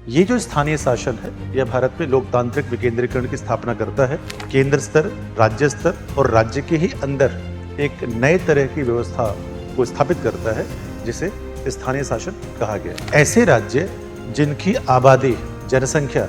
ये जो स्थानीय शासन है यह भारत में लोकतांत्रिक विकेंद्रीकरण की स्थापना करता है। केंद्र स्तर, राज्य स्तर और राज्य के ही अंदर एक नए तरह की व्यवस्था को स्थापित करता है जिसे स्थानीय शासन कहा गया। ऐसे राज्य जिनकी आबादी जनसंख्या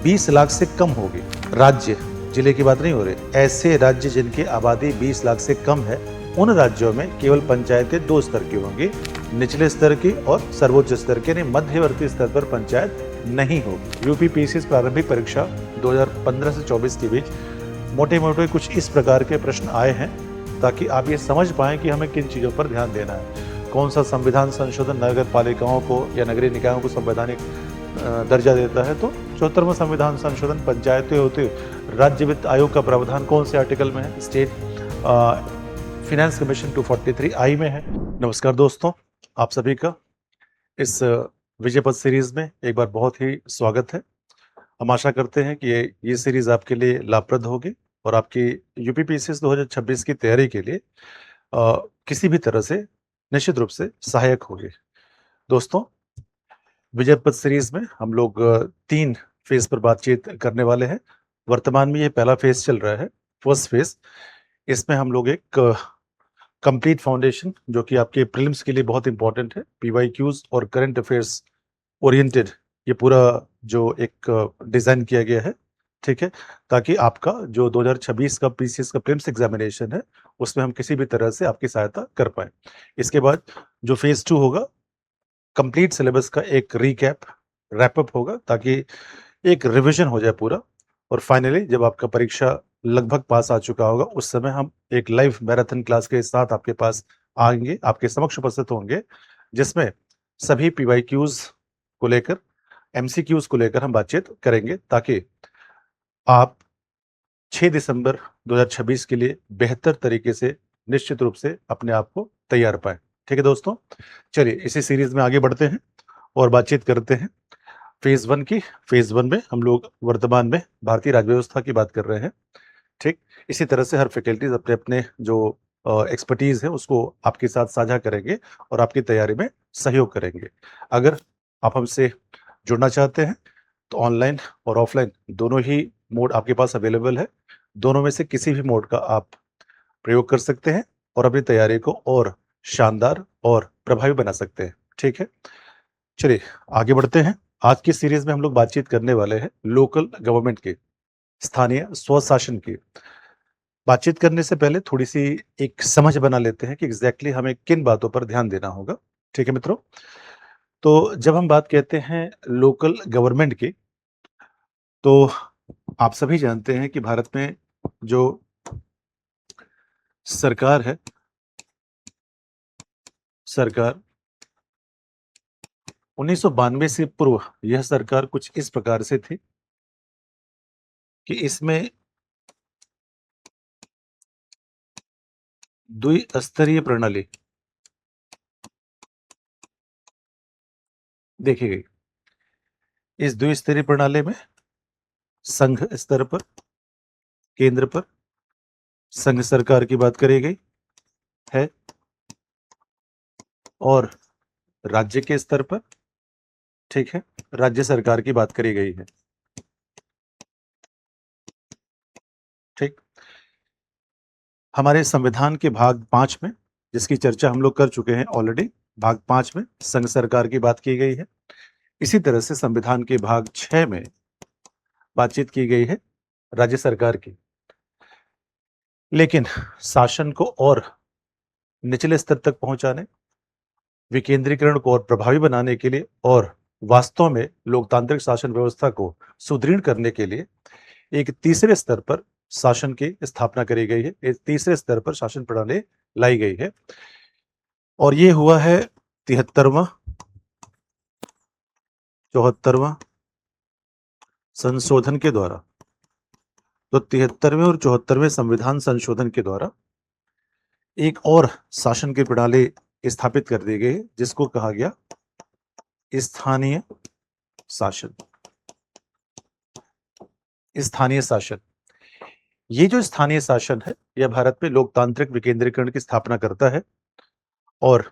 20 लाख से कम होगी, राज्य जिले की बात नहीं हो रही, ऐसे राज्य जिनकी आबादी 20 लाख से कम है, उन राज्यों में केवल पंचायतें 2 स्तर की होंगी, निचले स्तर की और सर्वोच्च स्तर के, मध्यवर्ती स्तर पर पंचायत नहीं होगी। यूपीपीएससी प्रारंभिक परीक्षा 2015 से 24 के बीच मोटे मोटे कुछ इस प्रकार के प्रश्न आए हैं ताकि आप ये समझ पाएं कि हमें किन चीज़ों पर ध्यान देना है। कौन सा संविधान संशोधन नगर पालिकाओं को या नगरीय निकायों को संवैधानिक दर्जा देता है, तो 74वां संविधान संशोधन पंचायतें होती। राज्य वित्त आयोग का प्रावधान कौन से आर्टिकल में है? स्टेट फिनेंस कमीशन 243I में है। नमस्कार दोस्तों, आप सभी का इस विजय पथ सीरीज में एक बार बहुत ही स्वागत है। हम आशा करते हैं कि ये सीरीज आपके लिए लाभप्रद होगी और आपकी यूपीपीएससी 2026 की तैयारी के लिए किसी भी तरह से निश्चित रूप से सहायक होगी। दोस्तों, विजय पथ सीरीज में हम लोग 3 फेज पर बातचीत करने वाले हैं। वर्तमान में ये पहला फेज चल रहा है, फर्स्ट फेज। इसमें हम लोग एक कंप्लीट फाउंडेशन, जो कि आपके प्रीलिम्स के लिए बहुत इंपॉर्टेंट है, पीवाईक्यूज और करंट अफेयर्स ओरिएंटेड, ये पूरा जो एक डिजाइन किया गया है, ठीक है, ताकि आपका जो 2026 का पीसीएस का प्रीलिम्स एग्जामिनेशन है उसमें हम किसी भी तरह से आपकी सहायता कर पाए। इसके बाद जो फेज 2 होगा, कंप्लीट सिलेबस का एक रिकैप रैपअप होगा ताकि एक रिवीजन हो जाए पूरा, और फाइनली जब आपका परीक्षा लगभग पास आ चुका होगा उस समय हम एक लाइव मैराथन क्लास के साथ आपके पास आएंगे, आपके समक्ष उपस्थित होंगे, जिसमें सभी पीवाईक्यूज को लेकर, एमसीक्यूज को लेकर हम बातचीत करेंगे ताकि आप 6 दिसंबर 2026 के लिए बेहतर तरीके से निश्चित रूप से अपने आप को तैयार पाएं। ठीक है दोस्तों, चलिए इसी सीरीज में आगे बढ़ते हैं और बातचीत करते हैं फेज 1 की। फेज 1 में हम लोग वर्तमान में भारतीय राज्य व्यवस्था की बात कर रहे हैं। ठीक, इसी तरह से हर फैकल्टीज अपने अपने जो एक्सपर्टीज है उसको आपके साथ साझा करेंगे और आपकी तैयारी में सहयोग करेंगे। अगर आप हमसे जुड़ना चाहते हैं तो ऑनलाइन और ऑफलाइन दोनों ही मोड आपके पास अवेलेबल है। दोनों में से किसी भी मोड का आप प्रयोग कर सकते हैं और अपनी तैयारी को और शानदार और प्रभावी बना सकते हैं। ठीक है, चलिए आगे बढ़ते हैं। आज की सीरीज में हम लोग बातचीत करने वाले हैं लोकल गवर्नमेंट की, स्थानीय स्वशासन की। बातचीत करने से पहले थोड़ी सी एक समझ बना लेते हैं कि एग्जैक्टली हमें किन बातों पर ध्यान देना होगा। ठीक है मित्रों, तो जब हम बात कहते हैं लोकल गवर्नमेंट की, तो आप सभी जानते हैं कि भारत में जो सरकार है, सरकार 1992 से पूर्व यह सरकार कुछ इस प्रकार से थी कि इसमें द्विस्तरीय प्रणाली देखी गई। इस द्विस्तरीय प्रणाली में संघ स्तर पर, केंद्र पर संघ सरकार की बात करी गई है और राज्य के स्तर पर, ठीक है, राज्य सरकार की बात करी गई है। ठीक, हमारे संविधान के भाग 5 में, जिसकी चर्चा हम लोग कर चुके हैं ऑलरेडी, भाग 5 में संघ सरकार की बात की गई है। इसी तरह से संविधान के भाग 6 में बातचीत की गई है राज्य सरकार की। लेकिन शासन को और निचले स्तर तक पहुंचाने, विकेंद्रीकरण को और प्रभावी बनाने के लिए और वास्तव में लोकतांत्रिक शासन व्यवस्था को सुदृढ़ करने के लिए एक तीसरे स्तर पर शासन की स्थापना करी गई है। एक तीसरे स्तर पर शासन प्रणाली लाई गई है और ये हुआ है 73वां 74वां संशोधन के द्वारा। तो 73वें और 74वें संविधान संशोधन के द्वारा एक और शासन की प्रणाली स्थापित कर दी गई जिसको कहा गया स्थानीय शासन। स्थानीय शासन, ये जो स्थानीय शासन है यह भारत में लोकतांत्रिक विकेंद्रीकरण की स्थापना करता है और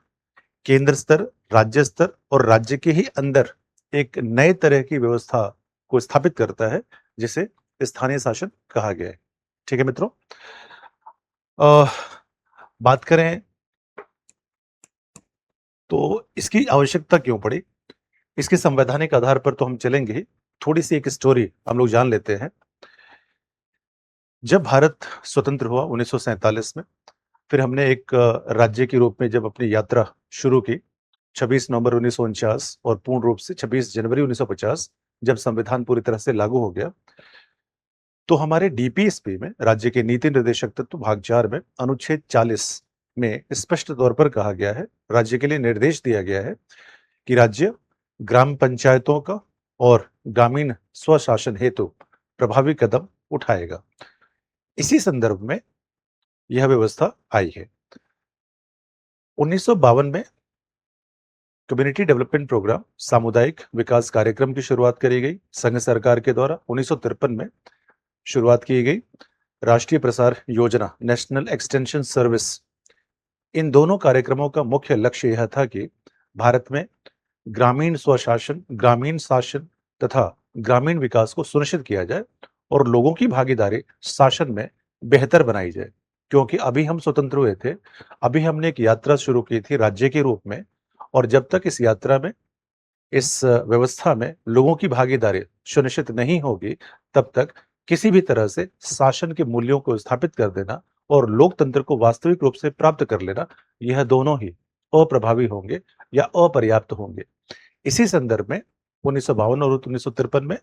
केंद्र स्तर, राज्य स्तर और राज्य के ही अंदर एक नए तरह की व्यवस्था को स्थापित करता है जिसे स्थानीय शासन कहा गया है। ठीक है मित्रों, अ, बात करें तो इसकी आवश्यकता क्यों पड़ी? इसके संवैधानिक आधार पर तो हम चलेंगे ही। थोड़ी-सी एक स्टोरी हम लोग जान लेते हैं। जब भारत स्वतंत्र हुआ 1947 में, फिर हमने एक राज्य के रूप में जब अपनी यात्रा शुरू की 26 नवंबर 1949 और पूर्ण रूप से 26 जनवरी 1950 जब संविधान पूरी तरह से लागू हो गया, तो हमारे डीपीएसपी में राज्य के नीति निर्देशक तत्व भाग 4 में अनुच्छेद 40 में स्पष्ट तौर पर कहा गया है, राज्य के लिए निर्देश दिया गया है कि राज्य ग्राम पंचायतों का और ग्रामीण स्वशासन हेतु प्रभावी कदम उठाएगा। इसी संदर्भ में यह व्यवस्था आई है। 1952 में कम्युनिटी डेवलपमेंट प्रोग्राम सामुदायिक विकास कार्यक्रम की शुरुआत करी गई संघ सरकार के द्वारा। 1953 में शुरुआत की गई राष्ट्रीय प्रसार योजना नेशनल एक्सटेंशन सर्विस। इन दोनों कार्यक्रमों का मुख्य लक्ष्य यह था कि भारत में ग्रामीण स्वशासन, ग्रामीण शासन तथा ग्रामीण विकास को सुनिश्चित किया जाए और लोगों की भागीदारी शासन में बेहतर बनाई जाए। क्योंकि अभी हम स्वतंत्र हुए थे, अभी हमने एक यात्रा शुरू की थी राज्य के रूप में, और जब तक इस यात्रा में, इस व्यवस्था में लोगों की भागीदारी सुनिश्चित नहीं होगी, तब तक किसी भी तरह से शासन के मूल्यों को स्थापित कर देना और लोकतंत्र को वास्तविक रूप से प्राप्त कर लेना, यह दोनों ही अप्रभावी होंगे या अपर्याप्त होंगे। इसी संदर्भ में 1952 और 1953 में,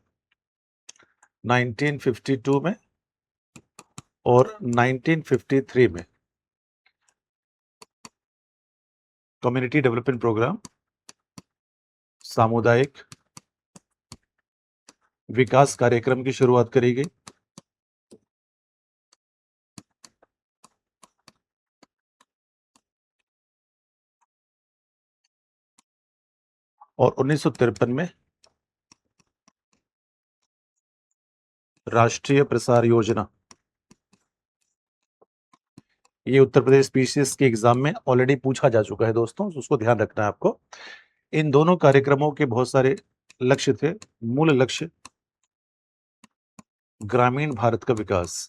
1952 में और 1953 में कम्युनिटी डेवलपमेंट प्रोग्राम सामुदायिक विकास कार्यक्रम की शुरुआत करी गई। और 1953 में राष्ट्रीय प्रसार योजना। ये उत्तर प्रदेश पीसीएस के एग्जाम में ऑलरेडी पूछा जा चुका है दोस्तों, उसको ध्यान रखना है आपको। इन दोनों कार्यक्रमों के बहुत सारे लक्ष्य थे। मूल लक्ष्य ग्रामीण भारत का विकास।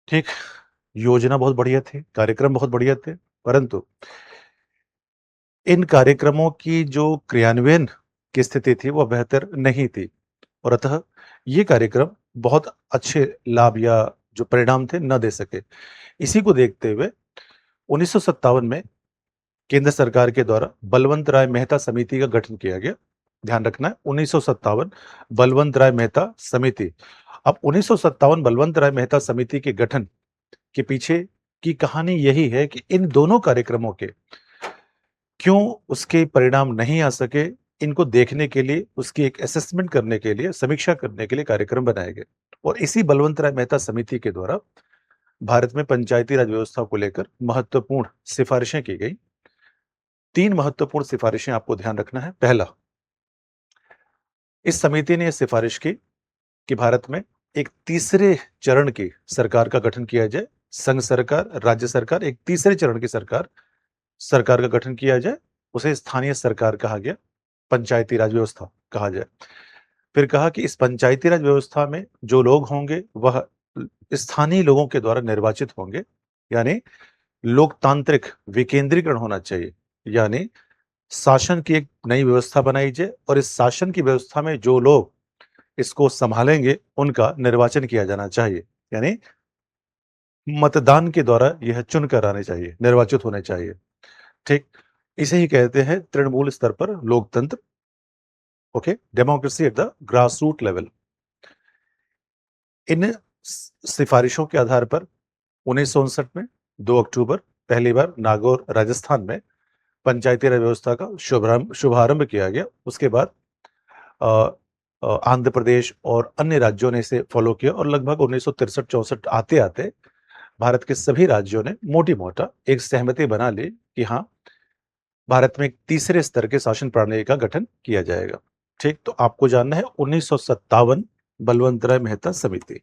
ठीक, योजना बहुत बढ़िया थी, कार्यक्रम बहुत बढ़िया थे, परंतु इन कार्यक्रमों की जो क्रियान्वयन की स्थिति थी वह बेहतर नहीं थी, और अतः ये कार्यक्रम बहुत अच्छे लाभ या जो परिणाम थे न दे सके। इसी को देखते हुए 1957 में केंद्र सरकार के द्वारा बलवंत राय मेहता समिति का गठन किया गया। ध्यान रखना है, 1957 बलवंत राय मेहता समिति। अब 1957 बलवंत राय मेहता समिति के गठन के पीछे की कहानी यही है कि इन दोनों कार्यक्रमों के क्यों उसके परिणाम नहीं आ सके, इनको देखने के लिए, उसकी एक असेसमेंट करने के लिए, समीक्षा करने के लिए कार्यक्रम बनाए गए। और इसी बलवंत राय मेहता समिति के द्वारा भारत में पंचायती राज व्यवस्था को लेकर महत्वपूर्ण सिफारिशें की गई। 3 महत्वपूर्ण सिफारिशें आपको ध्यान रखना है। पहला, इस समिति ने यह सिफारिश की कि भारत में एक तीसरे चरण की सरकार का गठन किया जाए। संघ सरकार, राज्य सरकार, एक तीसरे चरण की सरकार सरकार का गठन किया जाए। उसे स्थानीय सरकार कहा गया, पंचायती राज व्यवस्था कहा जाए। फिर कहा कि इस पंचायती राज व्यवस्था में जो लोग होंगे वह स्थानीय लोगों के द्वारा निर्वाचित होंगे, यानी लोकतांत्रिक विकेंद्रीकरण होना चाहिए। यानी शासन की एक नई व्यवस्था बनाई जाए और इस शासन की व्यवस्था में जो लोग इसको संभालेंगे उनका निर्वाचन किया जाना चाहिए। यानी मतदान के द्वारा यह चुनकर आने चाहिए, निर्वाचित होने चाहिए। ठीक, इसे ही कहते हैं तृणमूल स्तर पर लोकतंत्र। Okay, democracy at the grass root level. इन सिफारिशों के आधार पर 1959 में 2 अक्टूबर पहली बार नागौर राजस्थान में पंचायती राज व्यवस्था का शुभारंभ किया गया। उसके बाद आंध्र प्रदेश और अन्य राज्यों ने इसे फॉलो किया और लगभग 1963-64 आते आते भारत के सभी राज्यों ने मोटी मोटा एक सहमति बना ली कि हाँ, भारत में एक तीसरे स्तर के शासन प्रणाली का गठन किया जाएगा। ठीक, तो आपको जानना है 1957 बलवंत राय मेहता समिति।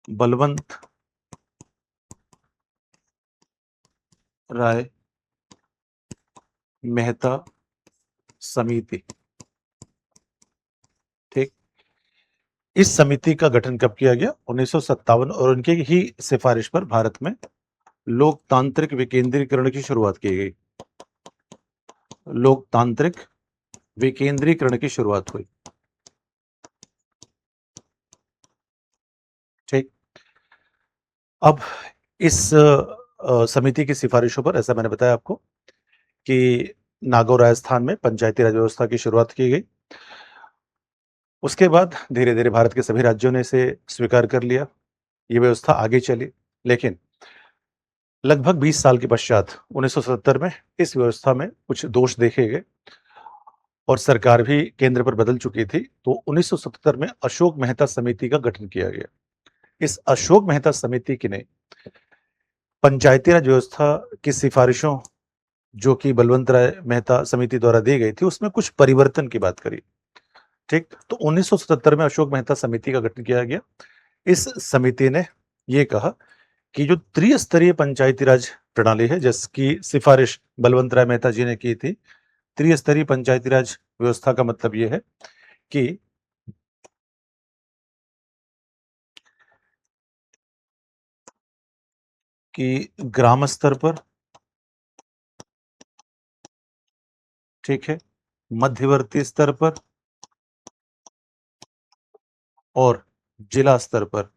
बलवंत राय मेहता समिति। ठीक। इस समिति का गठन कब किया गया? 1957, और उनकी ही सिफारिश पर भारत में लोकतांत्रिक विकेंद्रीकरण की शुरुआत की गई। लोकतांत्रिक विकेंद्रीकरण की शुरुआत हुई। ठीक। अब इस समिति की सिफारिशों पर, ऐसा मैंने बताया आपको, कि नागौर राजस्थान में पंचायती राज व्यवस्था की शुरुआत की गई। उसके बाद धीरे धीरे भारत के सभी राज्यों ने इसे स्वीकार कर लिया। ये व्यवस्था आगे चली, लेकिन लगभग 20 साल के पश्चात 1977 में इस व्यवस्था में कुछ दोष देखे गए और सरकार भी केंद्र पर बदल चुकी थी। तो 1977 में अशोक मेहता समिति का गठन किया गया। इस अशोक मेहता समिति की ने पंचायती राज व्यवस्था की सिफारिशों, जो कि बलवंत राय मेहता समिति द्वारा दी गई थी, उसमें कुछ परिवर्तन की बात करी। ठीक। तो 1977 में अशोक मेहता समिति का गठन किया गया। इस समिति ने यह कहा कि जो त्रिस्तरीय पंचायती राज प्रणाली है, जिसकी सिफारिश बलवंत राय मेहता जी ने की थी, त्रिस्तरीय पंचायती राज व्यवस्था का मतलब यह है कि ग्राम स्तर पर, ठीक है, मध्यवर्ती स्तर पर और जिला स्तर पर,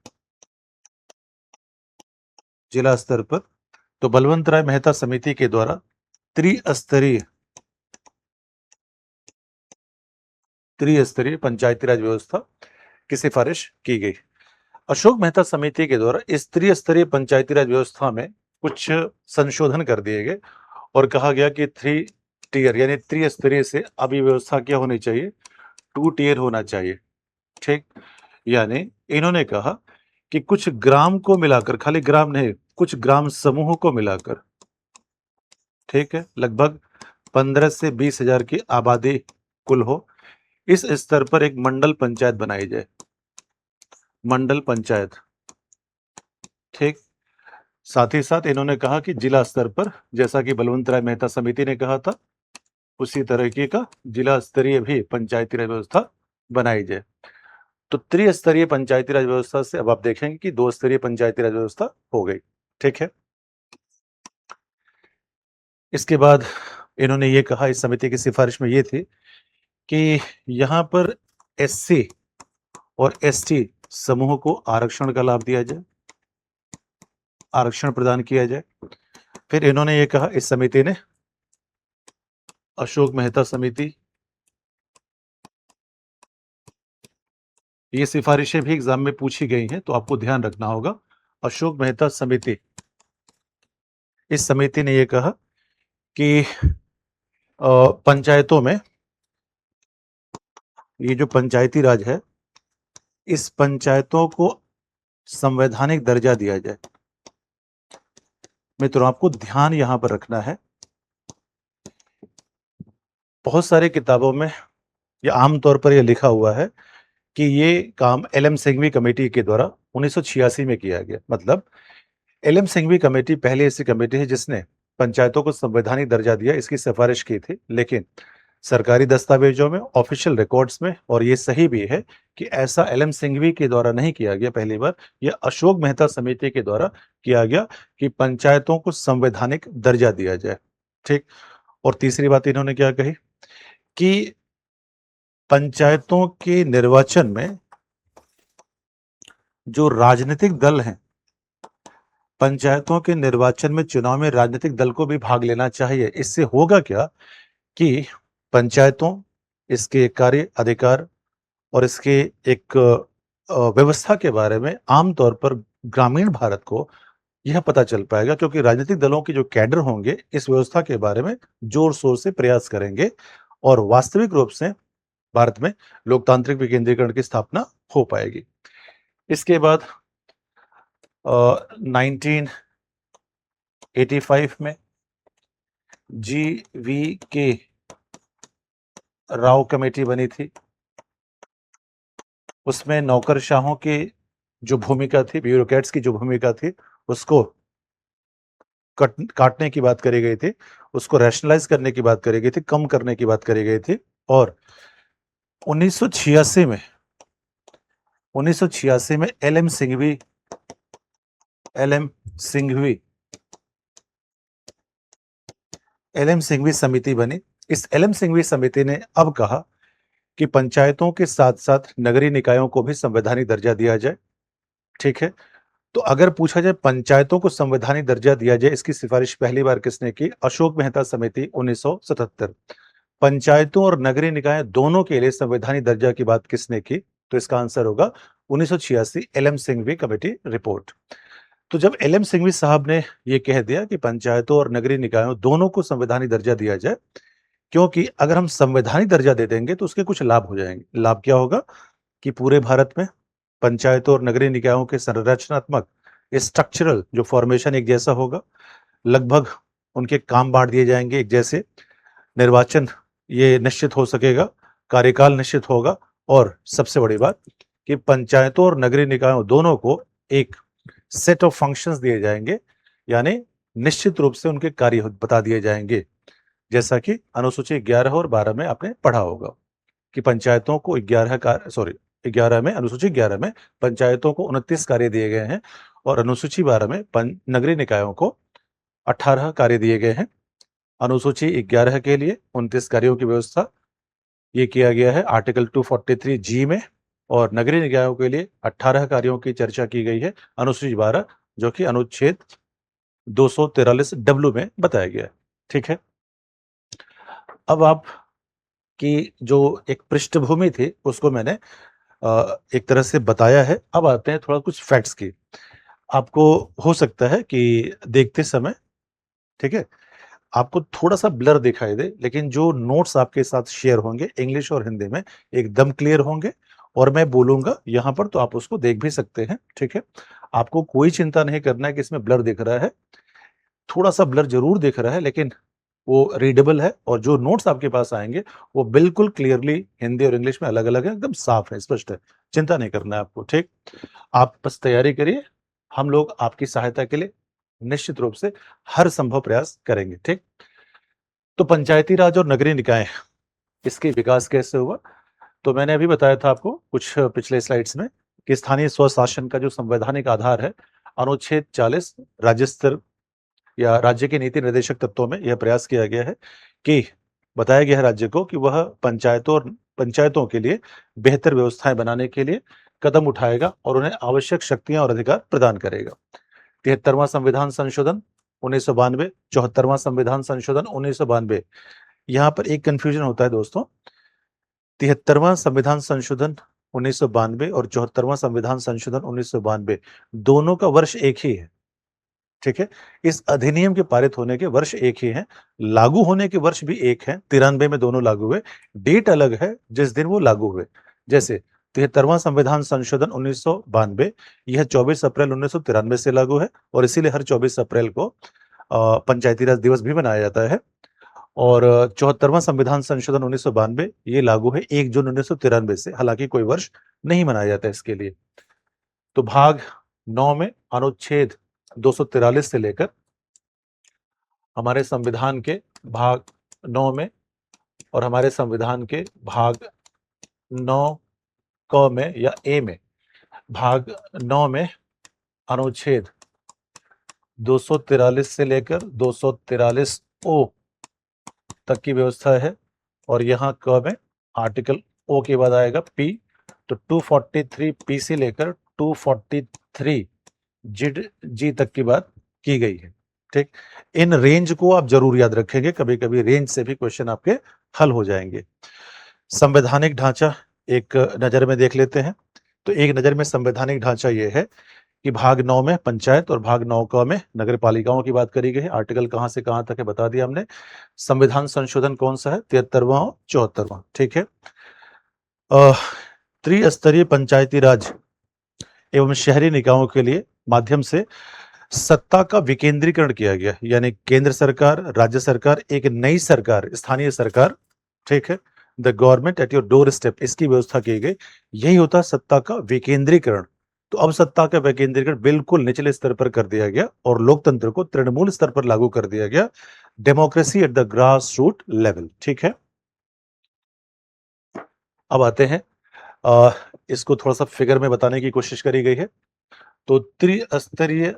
जिला स्तर पर। तो बलवंत राय मेहता समिति के द्वारा त्रिस्तरीय त्रिस्तरीय पंचायती राज व्यवस्था की सिफारिश की गई। अशोक मेहता समिति के द्वारा इस त्रिस्तरीय पंचायती राज व्यवस्था में कुछ संशोधन कर दिए गए और कहा गया कि 3 टियर यानी त्रिस्तरीय से अब ये व्यवस्था क्या होनी चाहिए? 2 टियर होना चाहिए। ठीक। यानी इन्होंने कहा कि कुछ ग्राम को मिलाकर, खाली ग्राम नहीं, कुछ ग्राम समूह को मिलाकर, ठीक है, लगभग 15 से 20 हजार की आबादी कुल हो, इस स्तर पर एक मंडल पंचायत बनाई जाए। मंडल पंचायत। ठीक। साथ ही साथ इन्होंने कहा कि जिला स्तर पर, जैसा कि बलवंत राय मेहता समिति ने कहा था, उसी तरीके का जिला स्तरीय भी पंचायती राज व्यवस्था बनाई जाए। तो त्रिस्तरीय पंचायती राज व्यवस्था से अब आप देखेंगे कि 2 स्तरीय पंचायती राज व्यवस्था हो गई। ठीक है। इसके बाद इन्होंने ये कहा, इस समिति की सिफारिश में ये थी कि यहाँ पर एससी और एसटी समूह को आरक्षण का लाभ दिया जाए, आरक्षण प्रदान किया जाए। फिर इन्होंने ये कहा, इस समिति ने, अशोक मेहता समिति, ये सिफारिशें भी एग्जाम में पूछी गई हैं, तो आपको ध्यान रखना होगा। अशोक मेहता समिति, इस समिति ने यह कहा कि पंचायतों में, ये जो पंचायती राज है, इस पंचायतों को संवैधानिक दर्जा दिया जाए। मित्रों, आपको ध्यान यहां पर रखना है, बहुत सारी किताबों में या आमतौर पर यह लिखा हुआ है कि ये काम एल.एम. सिंघवी कमेटी के द्वारा 1986 में किया गया। मतलब एल.एम. सिंघवी कमेटी पहले ऐसी कमेटी है जिसने पंचायतों को संवैधानिक दर्जा दिया, इसकी सिफारिश की थी। लेकिन सरकारी दस्तावेजों में, ऑफिशियल रिकॉर्ड्स में, और ये सही भी है कि ऐसा एल.एम. सिंघवी के द्वारा नहीं किया गया पहली बार, यह अशोक मेहता समिति के द्वारा किया गया कि पंचायतों को संवैधानिक दर्जा दिया जाए। ठीक। और तीसरी बात इन्होंने क्या कही कि पंचायतों के निर्वाचन में जो राजनीतिक दल हैं, पंचायतों के निर्वाचन में, चुनाव में राजनीतिक दल को भी भाग लेना चाहिए। इससे होगा क्या कि पंचायतों, इसके कार्य, अधिकार और इसके एक व्यवस्था के बारे में आमतौर पर ग्रामीण भारत को यह पता चल पाएगा, क्योंकि राजनीतिक दलों के जो कैडर होंगे इस व्यवस्था के बारे में जोर शोर से प्रयास करेंगे और वास्तविक रूप से भारत में लोकतांत्रिक विकेंद्रीकरण की स्थापना हो पाएगी। इसके बाद 1985 में जी.वी.के. राव कमेटी बनी थी। उसमें नौकरशाहों की जो भूमिका थी, ब्यूरोक्रेट्स की जो भूमिका थी, उसको काटने की बात करी गई थी, उसको रैशनलाइज करने की बात करी गई थी, कम करने की बात करी गई थी। और 1986 में एल एम सिंघवी समिति बनी। इस एल एम सिंघवी समिति ने अब कहा कि पंचायतों के साथ साथ नगरीय निकायों को भी संवैधानिक दर्जा दिया जाए। ठीक है, तो अगर पूछा जाए पंचायतों को संवैधानिक दर्जा दिया जाए, इसकी सिफारिश पहली बार किसने की? अशोक मेहता समिति 1977। पंचायतों और नगरीय निकाय दोनों के लिए संवैधानिक दर्जा की बात किसने की? तो इसका आंसर होगा 1986 L M Singhvi committee report. तो जब एल एम सिंघवी साहब ने यह कह दिया कि पंचायतों और नगरीय निकायों दोनों को संवैधानिक दर्जा दिया जाए, क्योंकि अगर हम संवैधानिक दर्जा दे देंगे तो उसके कुछ लाभ हो जाएंगे। लाभ क्या होगा कि पूरे भारत में पंचायतों और नगरीय निकायों के संरचनात्मक स्ट्रक्चरल जो फॉर्मेशन एक जैसा होगा, लगभग उनके काम बांट दिए जाएंगे एक जैसे, निर्वाचन ये निश्चित हो सकेगा, कार्यकाल निश्चित होगा, और सबसे बड़ी बात कि पंचायतों और नगरीय निकायों दोनों को एक सेट ऑफ फंक्शंस दिए जाएंगे, यानी निश्चित रूप से उनके कार्य बता दिए जाएंगे। जैसा कि अनुसूची 11 और 12 में आपने पढ़ा होगा कि पंचायतों को 11 में, अनुसूची 11 में पंचायतों को 29 कार्य दिए गए हैं और अनुसूची 12 में नगरीय निकायों को 18 कार्य दिए गए हैं। अनुसूची 11 के लिए 29 कार्यों की व्यवस्था ये किया गया है आर्टिकल 243 जी में, और नगरीय निकायों के लिए 18 कार्यों की चर्चा की गई है अनुसूची 12, जो कि अनुच्छेद 243 डब्ल्यू में बताया गया है। ठीक है, अब आप की जो एक पृष्ठभूमि थी उसको मैंने एक तरह से बताया है। अब आते हैं थोड़ा कुछ फैक्ट्स की। आपको हो सकता है कि देखते समय, ठीक है, आपको थोड़ा-सा ब्लर दिखाई दे, लेकिन जो नोट्स आपके साथ शेयर होंगे इंग्लिश और हिंदी में एकदम क्लियर होंगे, और मैं बोलूँगा यहाँ पर तो आप उसको देख भी सकते हैं। ठीक है, आपको कोई चिंता नहीं करना है कि इसमें ब्लर दिख रहा है। थोड़ा-सा ब्लर ज़रूर दिख रहा है, लेकिन वो रीडेबल है, और जो नोट्स आपके पास आएँगे वो बिल्कुल क्लियरली हिंदी और इंग्लिश में अलग-अलग है, एकदम साफ है, स्पष्ट है। चिंता नहीं करना है आपको, ठीक? आप बस तैयारी करिए, हम लोग आपकी सहायता के लिए निश्चित रूप से हर संभव प्रयास करेंगे, ठीक? तो पंचायती राज और नगरीय निकाय, इसके विकास कैसे हुआ? तो मैंने अभी बताया था आपको कुछ पिछले स्लाइड्स में कि स्थानीय स्वशासन का जो संवैधानिक आधार है, अनुच्छेद 40 राज्य स्तर या राज्य के नीति निर्देशक तत्वों में यह प्रयास किया गया है कि बताया गया है राज्य को कि वह पंचायतों के लिए बेहतर व्यवस्थाएं बनाने के लिए कदम उठाएगा और उन्हें आवश्यक शक्तियां और अधिकार प्रदान करेगा। 73वां संविधान संशोधन 1992, 74वां संविधान संशोधन 1992। यहाँ पर एक कंफ्यूजन होता है दोस्तों, 73वां संविधान संशोधन 1992 और 74वां संविधान संशोधन 1992 दोनों का वर्ष एक ही है। ठीक है, इस अधिनियम के पारित होने के वर्ष एक ही हैं, लागू होने के वर्ष भी एक है, 93 में दोनों लागू हुए, डेट अलग है जिस दिन वो लागू हुए। जैसे 73वां संविधान संशोधन 1992, यह 24 अप्रैल 1993 से लागू है, और इसीलिए हर 24 अप्रैल को पंचायती राज दिवस भी मनाया जाता है। और 74वां संविधान संशोधन 1992 ये लागू है 1 जून 1993 से, हालांकि कोई वर्ष नहीं मनाया जाता इसके लिए। तो भाग 9 में अनुच्छेद 243 से लेकर हमारे संविधान के भाग 9 में और हमारे संविधान के भाग 9 क में या ए में, भाग 9 में अनुच्छेद 243 से लेकर 243 ओ तक की व्यवस्था है, और यहाँ क में आर्टिकल ओ के बाद आएगा पी, तो 243 पी से लेकर 243 जी तक की बात की गई है। ठीक, इन रेंज को आप जरूर याद रखेंगे, कभी कभी रेंज से भी क्वेश्चन आपके हल हो जाएंगे। संवैधानिक ढांचा एक नजर में देख लेते हैं। तो एक नजर में संवैधानिक ढांचा ये है कि भाग 9 में पंचायत और भाग 9 क में नगर पालिकाओं की बात करी गई है। आर्टिकल कहां से कहां तक है बता दिया हमने। संविधान संशोधन कौन सा है? 73वां और 74वां। ठीक है, त्रिस्तरीय पंचायती राज एवं शहरी निकायों के लिए माध्यम से सत्ता का विकेंद्रीकरण किया गया, यानी केंद्र सरकार, राज्य सरकार, एक नई सरकार, स्थानीय सरकार, ठीक है, the government at your door step, इसकी व्यवस्था की गई। यही होता है सत्ता का विकेंद्रीकरण, तो अब सत्ता का विकेंद्रीकरण बिल्कुल निचले स्तर पर कर दिया गया और लोकतंत्र को तृणमूल स्तर पर लागू कर दिया गया, democracy at the grass root level. ठीक है, अब आते हैं इसको थोड़ा सा फिगर में बताने की कोशिश करी गई है। तो त्रिस्तरीय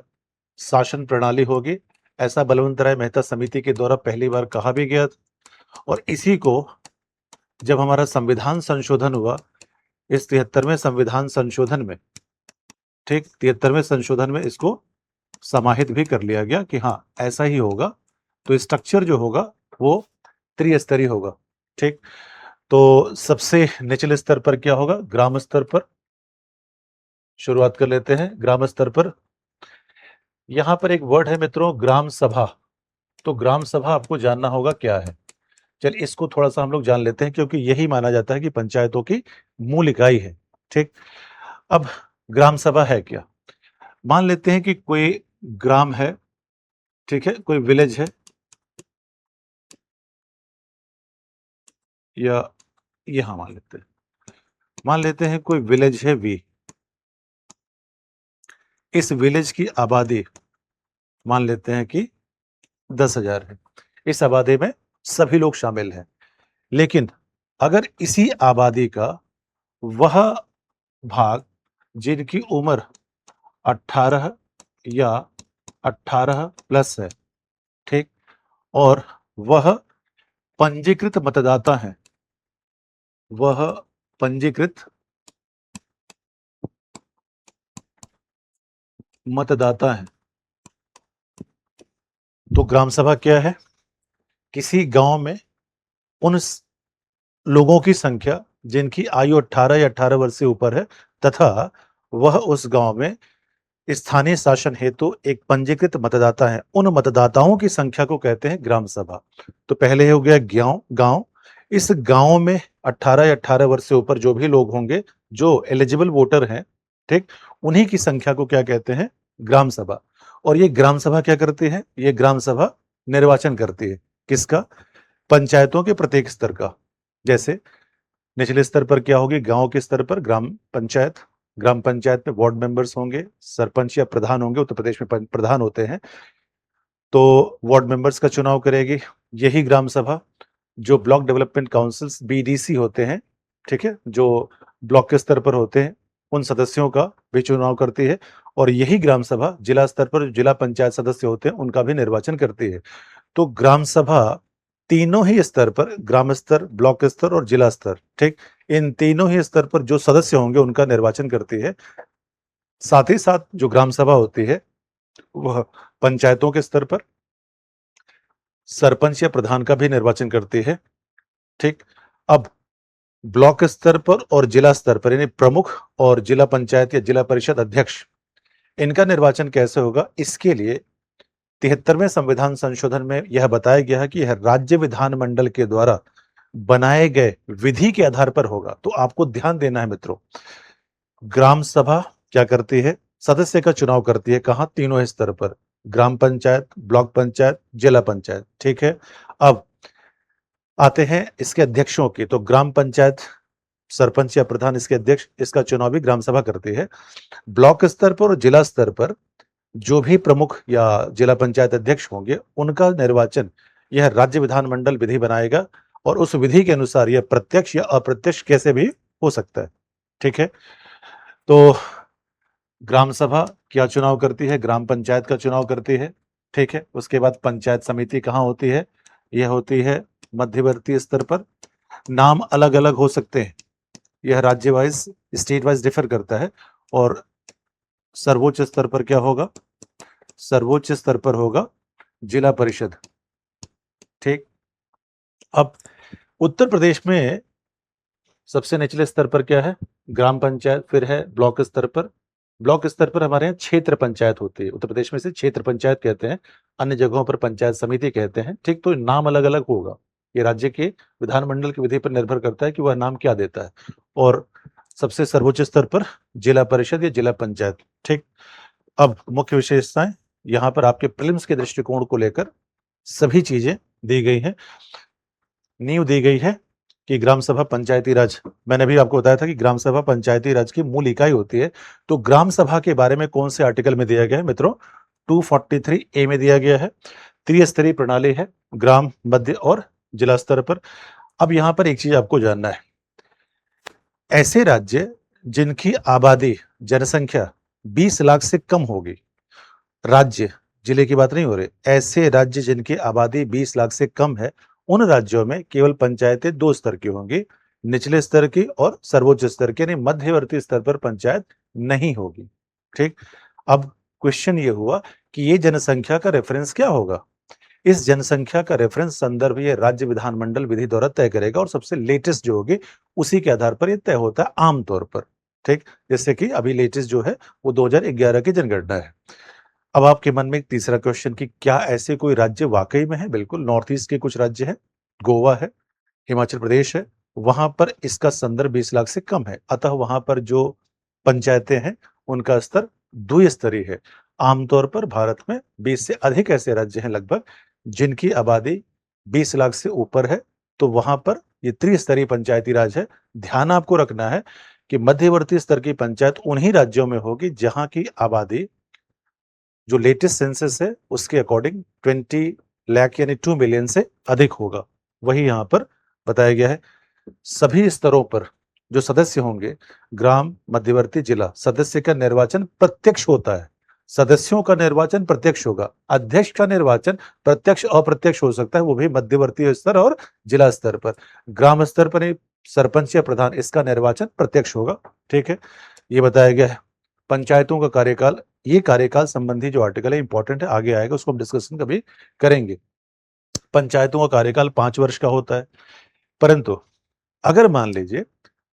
शासन प्रणाली होगी, ऐसा बलवंत राय मेहता समिति के द्वारा पहली बार कहा भी गया था। और इसी को जब हमारा संविधान संशोधन हुआ, इस 73वें संविधान संशोधन में, ठीक 73वें संशोधन में इसको समाहित भी कर लिया गया कि हाँ ऐसा ही होगा। तो स्ट्रक्चर जो होगा वो त्रिस्तरीय होगा। ठीक, तो सबसे निचले स्तर पर क्या होगा? ग्राम स्तर पर शुरुआत कर लेते हैं। ग्राम स्तर पर यहां पर एक वर्ड है मित्रों, ग्राम सभा। तो ग्राम सभा आपको जानना होगा क्या है। चलिए इसको थोड़ा सा हम लोग जान लेते हैं, क्योंकि यही माना जाता है कि पंचायतों की मूल इकाई है। ठीक, अब ग्राम सभा है क्या? मान लेते हैं कि कोई ग्राम है, ठीक है, कोई विलेज है, या यहां मान लेते हैं कोई विलेज है वी। इस विलेज की आबादी मान लेते हैं कि 10,000 है। इस आबादी में सभी लोग शामिल हैं, लेकिन अगर इसी आबादी का वह भाग जिनकी उम्र 18 या 18 प्लस है, ठीक, और वह पंजीकृत मतदाता हैं, वह पंजीकृत मतदाता हैं, तो ग्राम सभा क्या है? किसी गांव में उन लोगों की संख्या जिनकी आयु 18 या 18 वर्ष से ऊपर है, तथा वह उस गांव में स्थानीय शासन हेतु एक पंजीकृत मतदाता है, उन मतदाताओं की संख्या को कहते हैं ग्राम सभा। तो पहले हो गया गांव। इस गांव में 18 या 18 वर्ष से ऊपर जो भी लोग होंगे, जो एलिजिबल वोटर हैं, ठीक, उन्हीं की संख्या को क्या कहते हैं? ग्राम सभा। और ये ग्राम सभा क्या करती है? ये ग्राम सभा निर्वाचन करती है। किसका? पंचायतों के प्रत्येक स्तर का। जैसे निचले स्तर पर क्या होगी? गांव के स्तर पर ग्राम पंचायत। ग्राम पंचायत में वार्ड मेंबर्स होंगे, सरपंच या प्रधान होंगे, उत्तर प्रदेश में प्रधान होते हैं, तो वार्ड मेंबर्स का चुनाव करेगी यही ग्राम सभा। जो ब्लॉक डेवलपमेंट काउंसिल्स बीडीसी होते हैं, ठीक है, जो ब्लॉक के स्तर पर होते हैं, उन सदस्यों का भी चुनाव करती है। और यही ग्राम सभा जिला स्तर पर जिला पंचायत सदस्य होते हैं, उनका भी निर्वाचन करती है। तो ग्राम सभा तीनों ही स्तर पर, ग्राम स्तर, ब्लॉक स्तर और जिला स्तर, ठीक, इन तीनों ही स्तर पर जो सदस्य होंगे उनका निर्वाचन करती है। साथ ही साथ जो ग्राम सभा होती है वह पंचायतों के स्तर पर सरपंच या प्रधान का भी निर्वाचन करती है। ठीक, अब ब्लॉक स्तर पर और जिला स्तर पर, यानी प्रमुख और जिला पंचायत या जिला परिषद अध्यक्ष, इनका निर्वाचन कैसे होगा? इसके लिए 73वें संविधान संशोधन में यह बताया गया है कि यह राज्य विधानमंडल के द्वारा बनाए गए विधि के आधार पर होगा। तो आपको ध्यान देना है मित्रों, ग्राम सभा क्या करती है? सदस्य का चुनाव करती है। कहां? तीनों स्तर पर, ग्राम पंचायत, ब्लॉक पंचायत, जिला पंचायत। ठीक है, अब आते हैं इसके अध्यक्षों की। तो ग्राम पंचायत सरपंच या प्रधान इसके अध्यक्ष, इसका चुनाव भी ग्राम सभा करती है। ब्लॉक स्तर पर और जिला स्तर पर जो भी प्रमुख या जिला पंचायत अध्यक्ष होंगे उनका निर्वाचन यह राज्य विधानमंडल विधि बनाएगा, और उस विधि के अनुसार यह प्रत्यक्ष या अप्रत्यक्ष कैसे भी हो सकता है। ठीक है, तो ग्राम सभा क्या चुनाव करती है? ग्राम पंचायत का चुनाव करती है। ठीक है, उसके बाद पंचायत समिति कहाँ होती है? यह होती है मध्यवर्ती स्तर पर। नाम अलग अलग हो सकते हैं, यह राज्य वाइज, स्टेट वाइज डिफर करता है। और सर्वोच्च स्तर पर क्या होगा? सर्वोच्च स्तर पर होगा जिला परिषद। ठीक, अब उत्तर प्रदेश में सबसे निचले स्तर पर क्या है? ग्राम पंचायत। फिर है ब्लॉक स्तर पर। ब्लॉक स्तर पर हमारे यहाँ क्षेत्र पंचायत होती है। उत्तर प्रदेश में से क्षेत्र पंचायत कहते हैं, अन्य जगहों पर पंचायत समिति कहते हैं। ठीक, तो नाम अलग अलग होगा। ये राज्य के विधानमंडल की विधि पर निर्भर करता है कि वह नाम क्या देता है। और सबसे सर्वोच्च स्तर पर जिला परिषद या जिला पंचायत। ठीक, अब मुख्य विशेषताएं यहां पर आपके प्रीलिम्स के दृष्टिकोण को लेकर सभी चीजें दी गई हैं, नींव दी गई है कि ग्राम सभा पंचायती राज, मैंने भी आपको बताया था कि ग्राम सभा पंचायती राज की मूल इकाई होती है। तो ग्राम सभा के बारे में कौन से आर्टिकल में दिया गया है मित्रों? 243 ए में दिया गया है। त्रिस्तरीय प्रणाली है ग्राम, मध्य और जिला स्तर पर। अब यहां पर एक चीज आपको जानना है, ऐसे राज्य जिनकी आबादी, जनसंख्या 20 लाख से कम होगी, राज्य, जिले की बात नहीं हो रही, ऐसे राज्य जिनकी आबादी 20 लाख से कम है, उन राज्यों में केवल पंचायतें 2 स्तर की होंगी, निचले स्तर की और सर्वोच्च स्तर की, यानी मध्यवर्ती स्तर पर पंचायत नहीं होगी। ठीक। अब क्वेश्चन ये हुआ कि ये जनसंख्या का रेफरेंस क्या होगा? इस जनसंख्या का रेफरेंस संदर्भ ये राज्य विधानमंडल विधि द्वारा तय करेगा और सबसे लेटेस्ट जो होगी उसी के आधार पर ये तय होता है आमतौर पर। ठीक। जैसे कि अभी लेटेस्ट जो है वो 2011 की जनगणना है। अब आपके मन में एक तीसरा क्वेश्चन कि क्या ऐसे कोई राज्य वाकई में है? बिल्कुल, नॉर्थ ईस्ट के कुछ राज्य हैं, गोवा है, हिमाचल प्रदेश है, वहां पर इसका संदर्भ 20 लाख से कम है, अतः वहां पर जो पंचायतें हैं उनका स्तर द्विस्तरीय है। आमतौर पर भारत में 20 से अधिक ऐसे राज्य हैं लगभग जिनकी आबादी 20 लाख से ऊपर है, तो वहां पर ये त्रिस्तरीय पंचायती राज है। ध्यान आपको रखना है कि मध्यवर्ती स्तर की पंचायत उन्हीं राज्यों में होगी जहां की आबादी जो लेटेस्ट सेंसस है उसके अकॉर्डिंग 20 लाख यानी 2 मिलियन से अधिक होगा। वही यहां पर बताया गया है। सभी स्तरों पर जो सदस्य होंगे, ग्राम, मध्यवर्ती, जिला, सदस्य का निर्वाचन प्रत्यक्ष होता है। सदस्यों का निर्वाचन प्रत्यक्ष होगा। अध्यक्ष का निर्वाचन प्रत्यक्ष अप्रत्यक्ष हो सकता है, वो भी मध्यवर्ती स्तर और जिला स्तर पर। ग्राम स्तर पर सरपंच या प्रधान, इसका निर्वाचन प्रत्यक्ष होगा। ठीक है, ये बताया गया है। पंचायतों का कार्यकाल, ये कार्यकाल संबंधी जो आर्टिकल है इंपॉर्टेंट है, आगे आएगा, उसको हम डिस्कशन कभी करेंगे। पंचायतों का कार्यकाल 5 वर्ष का होता है, परंतु अगर मान लीजिए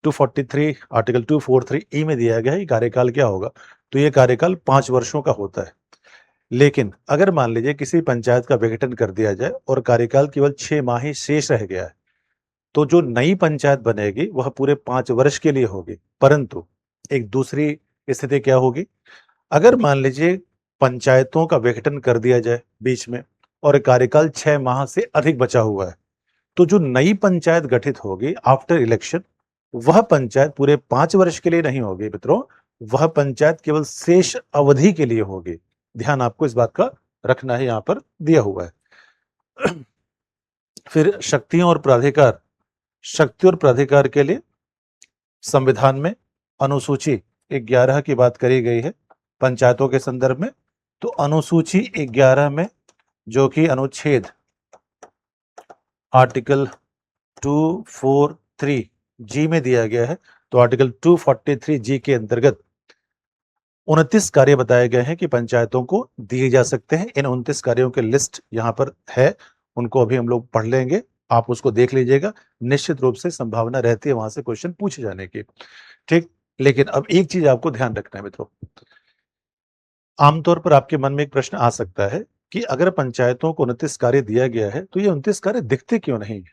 243 आर्टिकल 243 ई में दिया गया है कार्यकाल क्या होगा, तो ये कार्यकाल 5 वर्षों का होता है। लेकिन अगर मान लीजिए किसी पंचायत का विघटन कर दिया जाए और कार्यकाल केवल 6 माह ही शेष रह गया है, तो जो नई पंचायत बनेगी वह पूरे 5 वर्ष के लिए होगी। परंतु एक दूसरी स्थिति क्या होगी, अगर मान लीजिए पंचायतों का विघटन कर दिया जाए बीच में और कार्यकाल 6 माह से अधिक बचा हुआ है, तो जो नई पंचायत गठित होगी आफ्टर इलेक्शन, वह पंचायत पूरे 5 वर्ष के लिए नहीं होगी मित्रों, वह पंचायत केवल शेष अवधि के लिए होगी। ध्यान आपको इस बात का रखना है, यहां पर दिया हुआ है। फिर शक्तियां और प्राधिकार, शक्ति और प्राधिकार के लिए संविधान में अनुसूची 11 की बात करी गई है पंचायतों के संदर्भ में। तो अनुसूची 11 में जो कि अनुच्छेद आर्टिकल 243 जी में दिया गया है, तो आर्टिकल 243 जी के अंतर्गत 29 कार्य बताए गए हैं कि पंचायतों को दिए जा सकते हैं। इन 29 कार्यों के लिस्ट यहां पर है, उनको अभी हम लोग पढ़ लेंगे, आप उसको देख लीजिएगा। निश्चित रूप से संभावना रहती है वहां से क्वेश्चन पूछे जाने की। ठीक। लेकिन अब एक चीज आपको ध्यान रखना है मित्रों, आमतौर पर आपके मन में एक प्रश्न आ सकता है कि अगर पंचायतों को 29 कार्य दिया गया है तो ये 29 कार्य दिखते क्यों नहीं?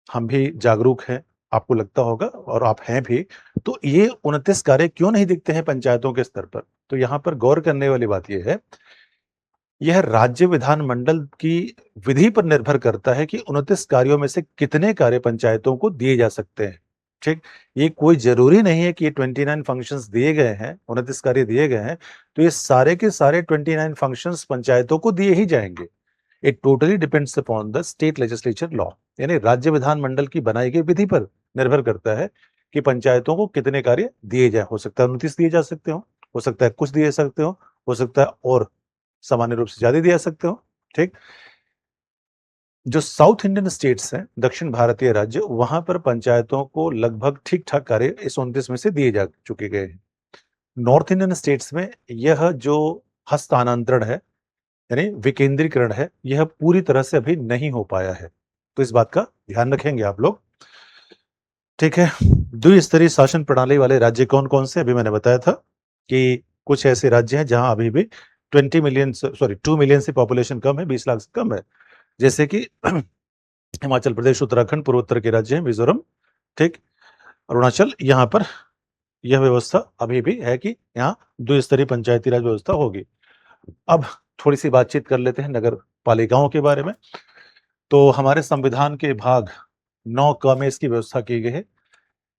हम भी जागरूक हैं, आपको लगता होगा और आप हैं भी, तो ये 29 कार्य क्यों नहीं दिखते हैं पंचायतों के स्तर पर? तो यहां पर गौर करने वाली बात यह है, यह राज्य विधानमंडल की विधि पर निर्भर करता है कि 29 कार्यों में से कितने कार्य पंचायतों को दिए जा सकते हैं। ठीक। ये कोई जरूरी नहीं है कि ये 29 फंक्शंस दिए गए हैं, 29 कार्य दिए गए हैं तो ये सारे के सारे 29 फंक्शंस पंचायतों को दिए ही जाएंगे। It totally depends upon the state legislature law, यानी राज्य विधानमंडल की बनाई गई विधि पर निर्भर करता है कि पंचायतों को कितने कार्य दिए जाए। हो सकता है 29 दिए जा सकते हो सकता है कुछ दिए सकते हो सकता है और सामान्य रूप से ज्यादा दिया सकते हो। ठीक। जो साउथ इंडियन स्टेट्स हैं, दक्षिण भारतीय राज्य, वहां पर पंचायतों को लगभग ठीक ठाक कार्य इस 29 में से दिए जा चुके गए हैं। नॉर्थ इंडियन स्टेट्स में यह जो हस्तांतरण है यानी विकेंद्रीकरण है, यह पूरी तरह से अभी नहीं हो पाया है, तो इस बात का ध्यान रखेंगे आप लोग। ठीक है, द्विस्तरीय शासन प्रणाली वाले राज्य कौन कौन से? अभी मैंने बताया था कि कुछ ऐसे राज्य हैं जहां अभी भी 2 मिलियन से पॉपुलेशन कम है, 20 लाख से कम है, जैसे कि हिमाचल प्रदेश, उत्तराखंड, पूर्वोत्तर के राज्य हैं, मिजोरम, ठीक, अरुणाचल, यहाँ पर यह व्यवस्था अभी भी है कि यहाँ द्विस्तरीय पंचायती राज व्यवस्था होगी। अब थोड़ी सी बातचीत कर लेते हैं नगर पालिकाओं के बारे में। तो हमारे संविधान के भाग 9 क में इसकी व्यवस्था की गई है।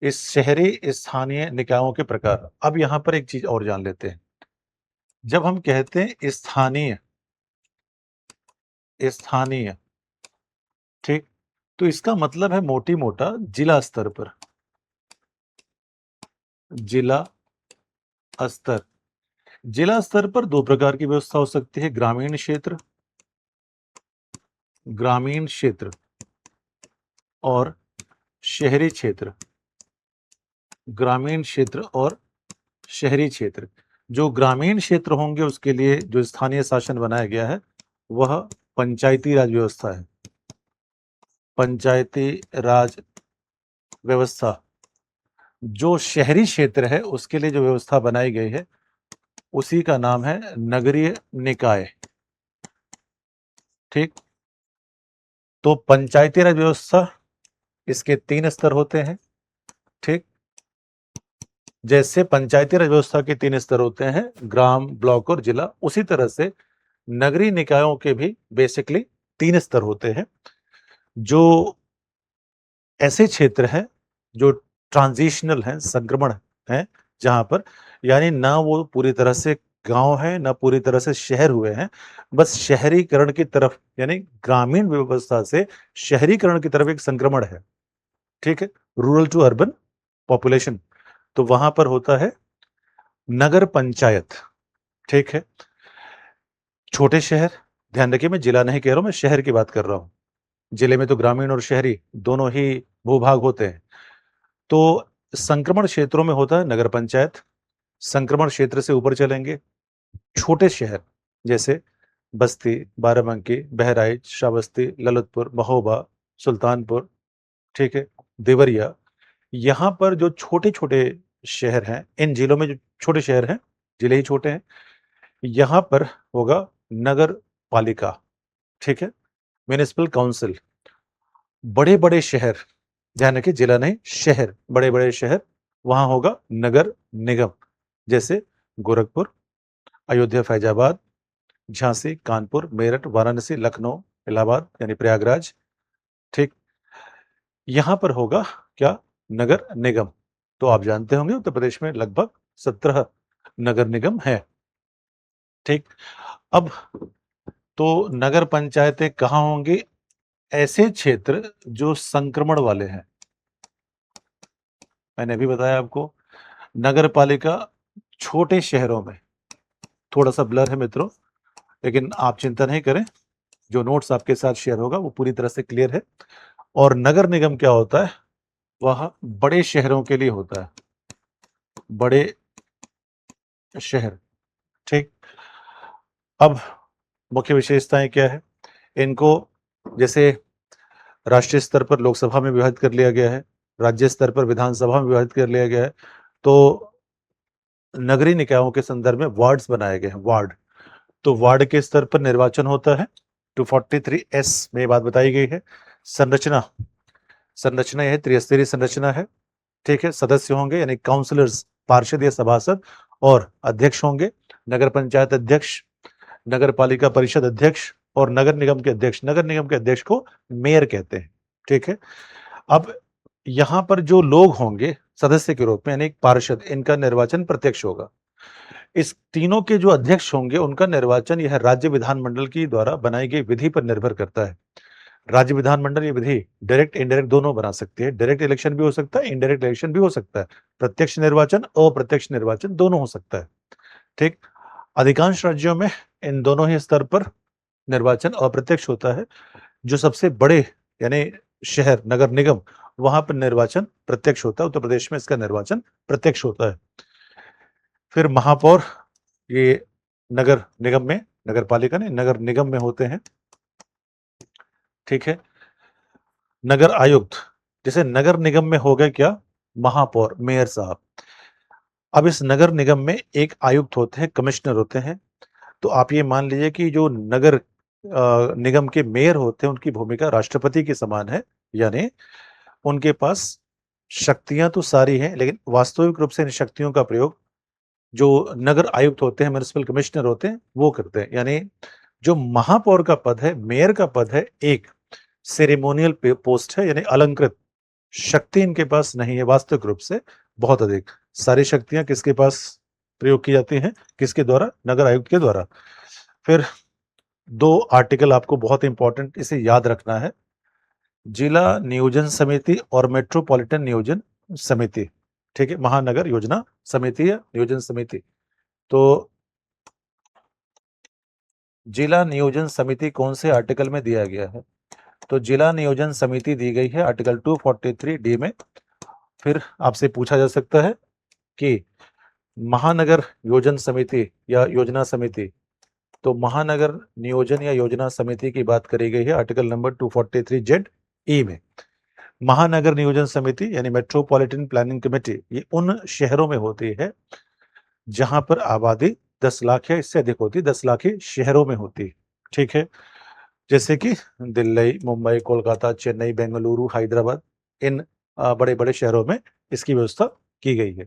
इस शहरी स्थानीय निकायों के प्रकार। अब यहाँ पर एक चीज और जान लेते हैं। जब हम कहते हैं स्थानीय स्थानीय, ठीक, तो इसका मतलब है मोटी मोटा जिला स्तर पर, जिला स्तर। जिला स्तर पर दो प्रकार की व्यवस्था हो सकती है, ग्रामीण क्षेत्र, ग्रामीण क्षेत्र और शहरी क्षेत्र, ग्रामीण क्षेत्र और शहरी क्षेत्र। जो ग्रामीण क्षेत्र होंगे उसके लिए जो स्थानीय शासन बनाया गया है वह पंचायती राज व्यवस्था है, पंचायती राज व्यवस्था। जो शहरी क्षेत्र है उसके लिए जो व्यवस्था बनाई गई है उसी का नाम है नगरीय निकाय, ठीक। तो पंचायती राज व्यवस्था, इसके 3 स्तर होते हैं, ठीक। जैसे पंचायती राज व्यवस्था के 3 स्तर होते हैं, ग्राम, ब्लॉक और जिला, उसी तरह से नगरीय निकायों के भी बेसिकली 3 स्तर होते हैं। जो ऐसे क्षेत्र हैं जो ट्रांजिशनल हैं, संक्रमण हैं, जहां पर यानी ना वो पूरी तरह से गांव है ना पूरी तरह से शहर हुए हैं, बस शहरीकरण की तरफ यानी ग्रामीण व्यवस्था से शहरीकरण की तरफ एक संक्रमण है, ठीक है, रूरल टू अर्बन पॉपुलेशन। तो वहां पर होता है नगर पंचायत, ठीक है। छोटे शहर, ध्यान रखिए मैं जिला नहीं कह रहा हूं, मैं शहर की बात कर रहा हूं। जिले में तो ग्रामीण और शहरी दोनों ही भूभाग होते हैं। तो संक्रमण क्षेत्रों में होता है नगर पंचायत। संक्रमण क्षेत्र से ऊपर चलेंगे, छोटे शहर जैसे बस्ती, बाराबंकी, बहराइच, श्रावस्ती, ललितपुर, महोबा, सुल्तानपुर, ठीक है, देवरिया। यहाँ पर जो छोटे-छोटे शहर हैं, इन जिलों में जो छोटे शहर हैं, जिले ही छोटे हैं, यहाँ पर होगा नगर पालिका, ठीक है, म्युनिसिपल काउंसिल। बड़े-बड़े शहर, ध्यान रखिए जिला नहीं, शहर, बड़े-बड़े शहर, वहाँ होगा नगर निगम, जैसे गोरखपुर, अयोध्या, फैजाबाद, झांसी, कानपुर, मेरठ, वाराणसी, लखनऊ, इलाहाबाद यानी प्रयागराज, ठीक। यहाँ पर होगा क्या? नगर निगम। तो आप जानते होंगे उत्तर प्रदेश में लगभग 17 नगर निगम हैं, ठीक। अब तो नगर पंचायतें कहाँ होंगी? ऐसे क्षेत्र जो संक्रमण वाले हैं। मैंने अभी बताया आपको, नगर पालिका छोटे शहरों में, थोड़ा-सा ब्लर है मित्रों, लेकिन आप चिंता नहीं करें, जो नोट्स आपके साथ शेयर होगा वो पूरी तरह से क्लियर है। और नगर निगम क्या होता है? वह बड़े शहरों के लिए होता है, बड़े शहर, ठीक। अब मुख्य विशेषताएं क्या है? इनको जैसे राष्ट्रीय स्तर पर लोकसभा में विभाजित कर लिया गया है, राज्य स्तर पर विधानसभा में विभाजित कर लिया गया है, तो नगरीय निकायों के संदर्भ में वार्ड्स बनाए गए हैं, वार्ड। तो वार्ड के स्तर पर निर्वाचन होता है। 243S में ये बात बताई गई है। संरचना, संरचना यह त्रिस्तरीय संरचना है, ठीक है। सदस्य होंगे यानी काउंसलर्स, पार्षद या सभासद, और अध्यक्ष होंगे, नगर पंचायत अध्यक्ष, नगर पालिका परिषद अध्यक्ष और नगर निगम के अध्यक्ष। नगर निगम के अध्यक्ष को मेयर कहते हैं, ठीक है। अब यहाँ पर जो लोग होंगे सदस्य के रूप में यानी पार्षद, इनका निर्वाचन प्रत्यक्ष होगा। इस तीनों के जो अध्यक्ष होंगे उनका निर्वाचन यह राज्य विधानमंडल की द्वारा बनाई गई विधि पर निर्भर करता है। राज्य विधानमंडल ये विधि डायरेक्ट इनडायरेक्ट दोनों बना सकती है। डायरेक्ट इलेक्शन भी हो सकता है, इनडायरेक्ट इलेक्शन भी हो सकता है। प्रत्यक्ष निर्वाचन, अप्रत्यक्ष निर्वाचन दोनों हो सकता है, ठीक। अधिकांश राज्यों में इन दोनों ही स्तर पर निर्वाचन अप्रत्यक्ष होता है। जो सबसे बड़े यानी शहर, नगर निगम, वहां पर निर्वाचन प्रत्यक्ष होता है। उत्तर प्रदेश में इसका निर्वाचन प्रत्यक्ष होता है। फिर महापौर, ये नगर निगम में, नगर पालिका नहीं, नगर निगम में होते हैं, ठीक है। नगर आयुक्त, जैसे नगर निगम में हो गए क्या? महापौर, मेयर साहब। अब इस नगर निगम में एक आयुक्त होते हैं, कमिश्नर होते हैं। तो आप ये मान लीजिए कि जो नगर निगम के मेयर होते हैं उनकी भूमिका राष्ट्रपति के समान है, यानी उनके पास शक्तियां तो सारी हैं, लेकिन वास्तविक रूप से इन शक्तियों का प्रयोग जो नगर आयुक्त होते हैं, म्युनिसिपल कमिश्नर होते हैं, वो करते हैं। यानी जो महापौर का पद है, मेयर का पद है एक, सेरेमोनियल पोस्ट है, यानी अलंकृत शक्ति इनके पास नहीं है वास्तविक रूप से, बहुत अधिक। सारी शक्तियां किसके पास प्रयोग की जाती हैं, किसके द्वारा, नगर आयुक्त के द्वारा। फिर 2 आर्टिकल आपको बहुत इंपॉर्टेंट इसे याद रखना है, जिला नियोजन समिति और मेट्रोपॉलिटन नियोजन समिति, ठीक है, महानगर योजना समिति या नियोजन समिति। तो जिला नियोजन समिति कौन से आर्टिकल में दिया गया है, तो जिला नियोजन समिति दी गई है आर्टिकल 243 डी में। फिर आपसे पूछा जा सकता है कि महानगर योजन समिति या योजना समिति, तो महानगर नियोजन या योजना समिति की बात करी गई है आर्टिकल नंबर 243 जेड ई में। महानगर नियोजन समिति यानी मेट्रोपॉलिटन प्लानिंग कमेटी, ये उन शहरों में होती है जहां पर आबादी 10 लाख या इससे अधिक होती, 10 लाख ही शहरों में होती, ठीक है, जैसे कि दिल्ली, मुंबई, कोलकाता, चेन्नई, बेंगलुरु, हैदराबाद, इन बड़े बड़े शहरों में इसकी व्यवस्था की गई है।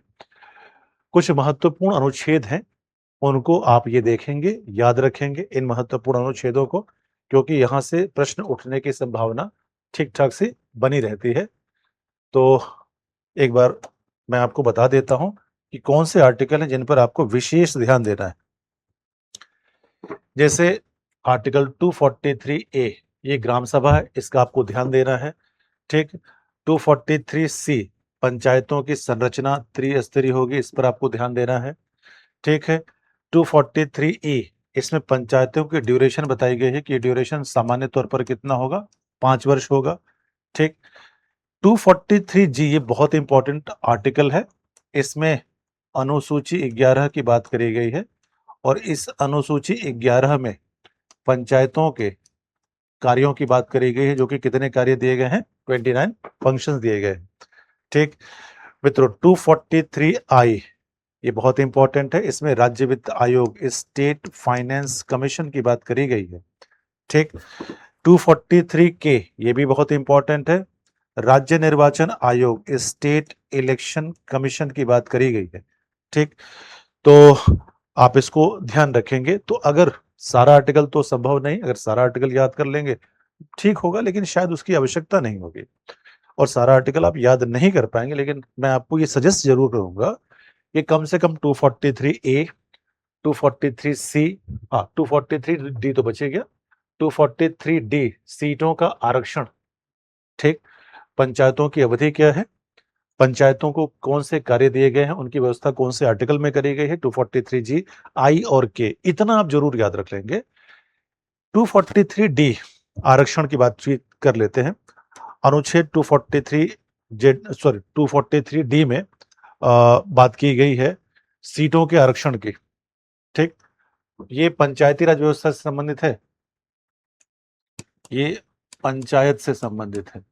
कुछ महत्वपूर्ण अनुच्छेद हैं, उनको आप ये देखेंगे, याद रखेंगे इन महत्वपूर्ण अनुच्छेदों को, क्योंकि यहाँ से प्रश्न उठने की संभावना ठीक-ठाक से बनी रहती है। तो एक बार मैं आपको बता देता हूँ कि कौन से आर्टिकल हैं जिन पर आपको विशेष ध्यान देना है। जैसे आर्टिकल 243 ए, ये ग्राम सभा है, इसका आपको ध्यान देना है, ठीक। 243 सी, पंचायतों की संरचना त्रिस्तरीय होगी, इस पर आपको ध्यान देना है, ठीक है। 243 ई, इसमें पंचायतों की ड्यूरेशन बताई गई है कि ड्यूरेशन सामान्य तौर पर कितना होगा, 5 वर्ष होगा, ठीक। 243 जी, ये बहुत इंपॉर्टेंट आर्टिकल है, इसमें अनुसूची 11 की बात करी गई है और इस अनुसूची 11 में पंचायतों के कार्यों की बात करी गई है, जो कि कितने कार्य दिए गए हैं, 29 फंक्शंस दिए गए हैं, ठीक। मित्रों 243 आई, ये बहुत इंपॉर्टेंट है, इसमें राज्य वित्त आयोग, स्टेट फाइनेंस कमीशन की बात करी गई है, ठीक। 243 के, ये भी बहुत इंपॉर्टेंट है, राज्य निर्वाचन आयोग, स्टेट इलेक्शन कमीशन की बात करी गई है, ठीक। तो आप इसको ध्यान रखेंगे। तो अगर सारा आर्टिकल तो संभव नहीं, अगर सारा आर्टिकल याद कर लेंगे ठीक होगा, लेकिन शायद उसकी आवश्यकता नहीं होगी और सारा आर्टिकल आप याद नहीं कर पाएंगे, लेकिन मैं आपको ये सजेस्ट जरूर करूंगा कि कम से कम 243 ए, 243 सी, हाँ 243 डी तो बचे गया, 243 डी सीटों का आरक्षण, ठीक। पंचायतों की अवधि क्या है, पंचायतों को कौन से कार्य दिए गए हैं, उनकी व्यवस्था कौन से आर्टिकल में करी गई है, 243 जी, आई और के, इतना आप जरूर याद रख लेंगे। 243 डी आरक्षण की बातचीत कर लेते हैं। अनुच्छेद 243 जेड, सॉरी 243 डी में बात की गई है सीटों के आरक्षण की, ठीक। ये पंचायती राज व्यवस्था से संबंधित है, ये पंचायत से संबंधित है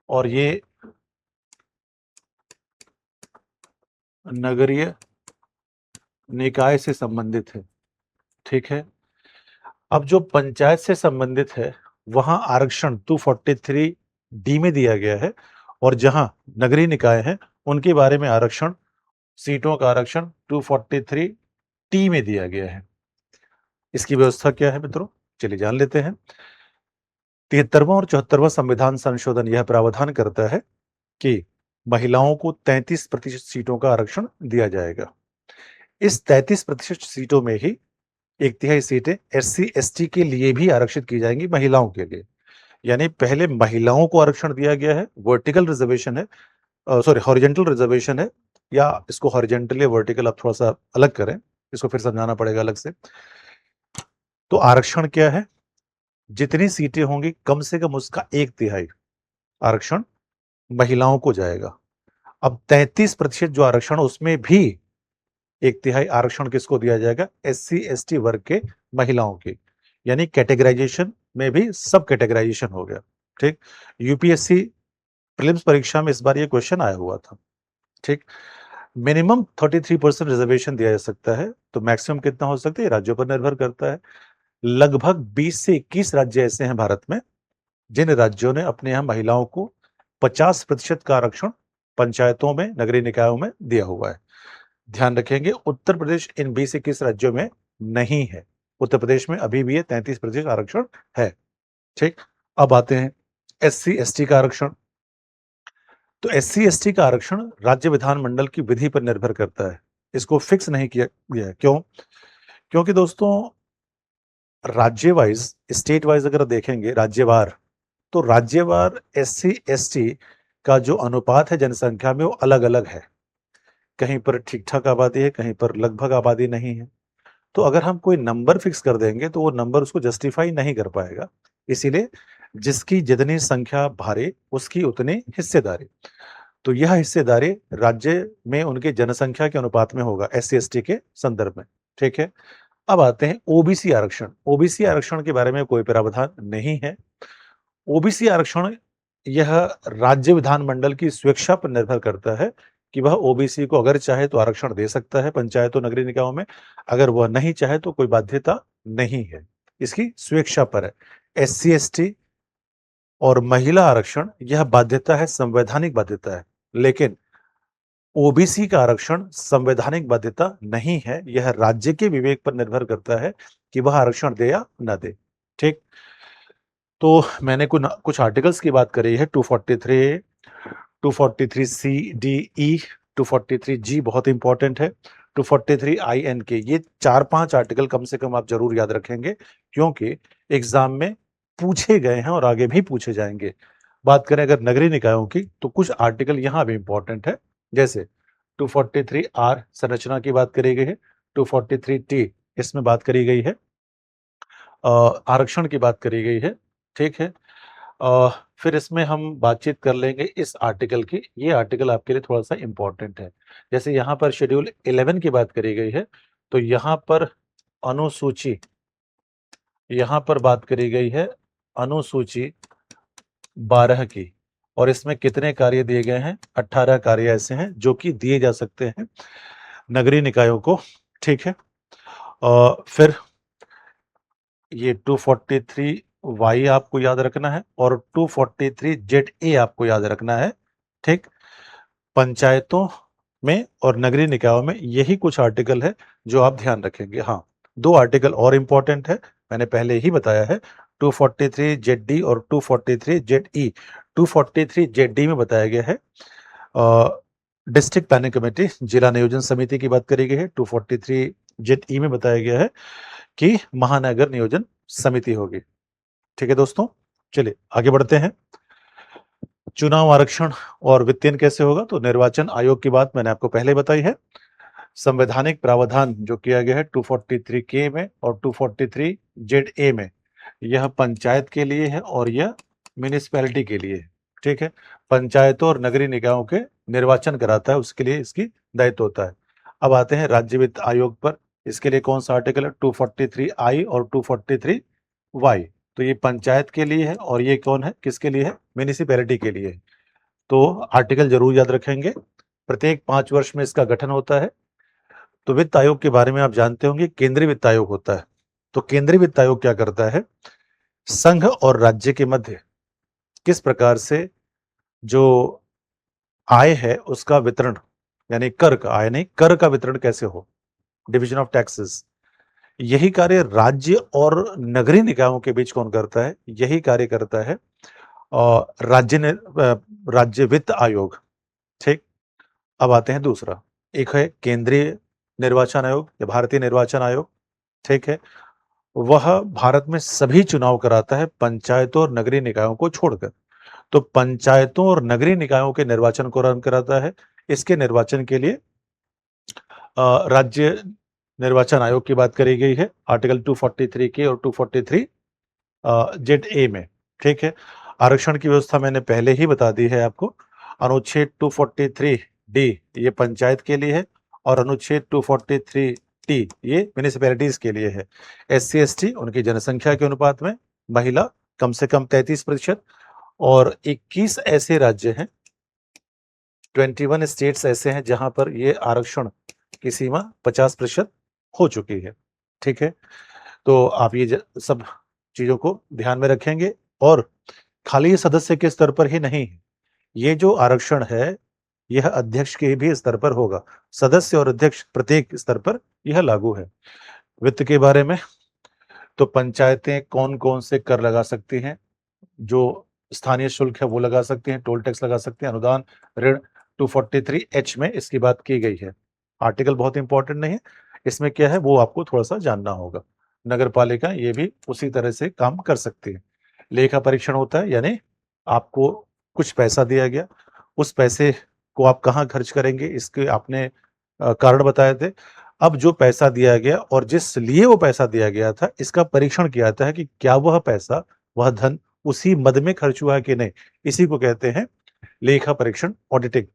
और ये नगरीय निकाय से संबंधित है, ठीक है। अब जो पंचायत से संबंधित है वहां आरक्षण 243 डी में दिया गया है और जहां नगरीय निकाय है उनके बारे में आरक्षण, सीटों का आरक्षण 243 टी में दिया गया है। इसकी व्यवस्था क्या है मित्रों, चलिए जान लेते हैं। 73वां और 74वां संविधान संशोधन यह प्रावधान करता है कि महिलाओं को 33% सीटों का आरक्षण दिया जाएगा। इस 33% सीटों में ही 1/3 सीटें SC ST के लिए भी आरक्षित की जाएंगी, महिलाओं के लिए। यानी पहले महिलाओं को आरक्षण दिया गया है, वर्टिकल रिजर्वेशन है, सॉरी हॉरिजॉन्टल रिजर्वेशन है, या इसको हॉरिजॉन्टल या वर्टिकल आप थोड़ा सा अलग करें, इसको फिर समझाना पड़ेगा अलग से। तो आरक्षण क्या है, जितनी सीटें होंगी कम से कम उसका 1/3 आरक्षण महिलाओं को जाएगा। अब 33% जो आरक्षण, उसमें भी 1/3 आरक्षण किसको दिया जाएगा, SC ST वर्ग के महिलाओं की। यानी कैटेगराइजेशन में भी सब कैटेगराइजेशन हो गया, ठीक। यूपीएससी प्रीलिम्स परीक्षा में इस बार ये क्वेश्चन आया हुआ था, ठीक। मिनिमम 33% रिजर्वेशन दिया जा सकता है, तो मैक्सिमम कितना हो सकता है, राज्यों पर निर्भर करता है। लगभग 20 से 21 राज्य ऐसे हैं भारत में जिन राज्यों ने अपने यहाँ महिलाओं को 50% का आरक्षण पंचायतों में, नगरीय निकायों में दिया हुआ है। ध्यान रखेंगे उत्तर प्रदेश इन 20 से 21 राज्यों में नहीं है, उत्तर प्रदेश में अभी भी ये 33% आरक्षण है, ठीक। अब आते हैं एससी एसटी का आरक्षण। तो एससी एसटी का आरक्षण राज्य विधानमंडल की विधि पर निर्भर करता है, इसको फिक्स नहीं किया गया है। क्यों? क्योंकि दोस्तों राज्य वाइज, स्टेट वाइज अगर देखेंगे राज्यवार, तो राज्यवार एससी एसटी का जो अनुपात है जनसंख्या में वो अलग अलग है। कहीं पर ठीक ठाक आबादी है, कहीं पर लगभग आबादी नहीं है। तो अगर हम कोई नंबर फिक्स कर देंगे तो वो नंबर उसको जस्टिफाई नहीं कर पाएगा। इसीलिए जिसकी जितनी संख्या भारी उसकी उतनी हिस्सेदारी। तो यह हिस्सेदारी राज्य में उनके जनसंख्या के अनुपात में होगा एससी एसटी के संदर्भ में। ठीक है। अब आते हैं ओबीसी आरक्षण। ओबीसी आरक्षण के बारे में कोई प्रावधान नहीं है। ओबीसी आरक्षण यह राज्य विधानमंडल की स्वेच्छा पर निर्भर करता है कि वह ओबीसी को अगर चाहे तो आरक्षण दे सकता है पंचायत और नगरीय निकायों में, अगर वह नहीं चाहे तो कोई बाध्यता नहीं है, इसकी स्वेच्छा पर है। एससी एसटी और महिला आरक्षण यह बाध्यता है, संवैधानिक बाध्यता है, लेकिन ओबीसी का आरक्षण संवैधानिक बाध्यता नहीं है, यह राज्य के विवेक पर निर्भर करता है कि वह आरक्षण दे या न दे। ठीक। तो मैंने कुछ आर्टिकल्स की बात करी है, 243, 243 सी डी ई, 243 जी बहुत इंपॉर्टेंट है, 243 आई एन के, ये 4-5 आर्टिकल कम से कम आप जरूर याद रखेंगे, क्योंकि एग्जाम में पूछे गए हैं और आगे भी पूछे जाएंगे। बात करें अगर नगरीय निकायों की, तो कुछ आर्टिकल यहाँ भी इंपॉर्टेंट है, जैसे 243 आर संरचना की बात करी गई है, 243 टी इसमें बात करी गई है, आरक्षण की बात करी गई है। ठीक है। अ, फिर इसमें हम बातचीत कर लेंगे इस आर्टिकल की, ये आर्टिकल आपके लिए थोड़ा-सा इम्पोर्टेंट है। जैसे यहाँ पर शेड्यूल 11 की बात करी गई है, तो यहाँ पर अनुसूची, यहाँ पर बात करी गई है अनुसूची 12 की, और इसमें कितने कार्य दिए गए हैं? 18 कार्य ऐसे हैं जो कि दिए जा सकते हैं नगरीय निकायों को। ठीक है। फिर ये 243 वाई आपको याद रखना है और 243 जेड ए आपको याद रखना है। ठीक। पंचायतों में और नगरीय निकायों में यही कुछ आर्टिकल है जो आप ध्यान रखेंगे। हाँ, 2 आर्टिकल और इंपॉर्टेंट है, मैंने पहले ही बताया है, 243 जेड डी और 243 जेड ई। 243 जेड डी में बताया गया है डिस्ट्रिक्ट प्लानिंग कमेटी, जिला नियोजन समिति की बात करी गई है। 243 जेड ई में बताया गया है कि महानगर नियोजन समिति होगी। ठीक है दोस्तों, चलिए आगे बढ़ते हैं। चुनाव आरक्षण और वित्तीयन कैसे होगा? तो निर्वाचन आयोग की बात मैंने आपको पहले बताई है। संवैधानिक प्रावधान जो किया गया है 243 के में और 243 जेड ए में, यह पंचायत के लिए है और यह म्युनिसिपैलिटी के लिए है। ठीक है। पंचायतों और नगरीय निकायों के निर्वाचन कराता है, उसके लिए इसकी दायित्व होता है। अब आते हैं राज्य वित्त आयोग पर, इसके लिए कौन सा आर्टिकल है? 243 आई और 243 वाई। तो ये पंचायत के लिए है और ये कौन है, किसके लिए है? म्युनिसिपैलिटी के लिए है। तो आर्टिकल जरूर याद रखेंगे। प्रत्येक 5 वर्ष में इसका गठन होता है। तो वित्त आयोग के बारे में आप जानते होंगे, केंद्रीय वित्त आयोग होता है। तो केंद्रीय वित्त आयोग क्या करता है? संघ और राज्य के मध्य किस प्रकार से जो आय है उसका वितरण, यानी कर का, आय नहीं, कर का वितरण कैसे हो, डिविजन ऑफ टैक्सेस, यही कार्य राज्य और नगरीय निकायों के बीच कौन करता है? यही कार्य करता है राज्य वित्त आयोग। ठीक। अब आते हैं दूसरा, एक है केंद्रीय निर्वाचन आयोग या भारतीय निर्वाचन आयोग। ठीक है। वह भारत में सभी चुनाव कराता है पंचायतों और नगरीय निकायों को छोड़कर। तो पंचायतों और नगरीय निकायों के निर्वाचन को रन कराता है। इसके निर्वाचन के लिए राज्य निर्वाचन आयोग की बात करी गई है आर्टिकल 243 के और 243 जेड ए में। ठीक है। आरक्षण की व्यवस्था मैंने पहले ही बता दी है आपको। अनुच्छेद 243 डी ये पंचायत के लिए है और अनुच्छेद 243 टी ये म्युनिसिपैलिटीज के लिए है। एससी एसटी उनकी जनसंख्या के अनुपात में, महिला कम से कम 33%, और 21 ऐसे राज्य हैं, 21 स्टेट्स ऐसे हैं जहां पर ये आरक्षण की सीमा 50% हो चुकी है। ठीक है। तो आप ये सब चीजों को ध्यान में रखेंगे, और खाली ये सदस्य के स्तर पर ही नहीं, ये जो आरक्षण है यह अध्यक्ष के भी स्तर पर होगा। सदस्य और अध्यक्ष प्रत्येक स्तर पर यह लागू है। वित्त के बारे में, तो पंचायतें कौन कौन से कर लगा सकती हैं? जो स्थानीय शुल्क है वो लगा सकते हैं, टोल टैक्स लगा सकते हैं, अनुदान ऋण 243H में इसकी बात की गई है। आर्टिकल बहुत इंपॉर्टेंट नहीं है, इसमें क्या है वो आपको थोड़ा-सा जानना होगा। नगर पालिका ये भी उसी तरह से काम कर सकती है। लेखा परीक्षण होता है यानी आपको कुछ पैसा दिया गया, उस पैसे को आप कहाँ खर्च करेंगे इसके आपने कारण बताए थे। अब जो पैसा दिया गया और जिस लिए वो पैसा दिया गया था, इसका परीक्षण किया जाता है कि क्या वह पैसा, वह धन उसी मद में खर्च हुआ है कि नहीं? इसी को कहते हैं लेखा परीक्षण ऑडिटिंग।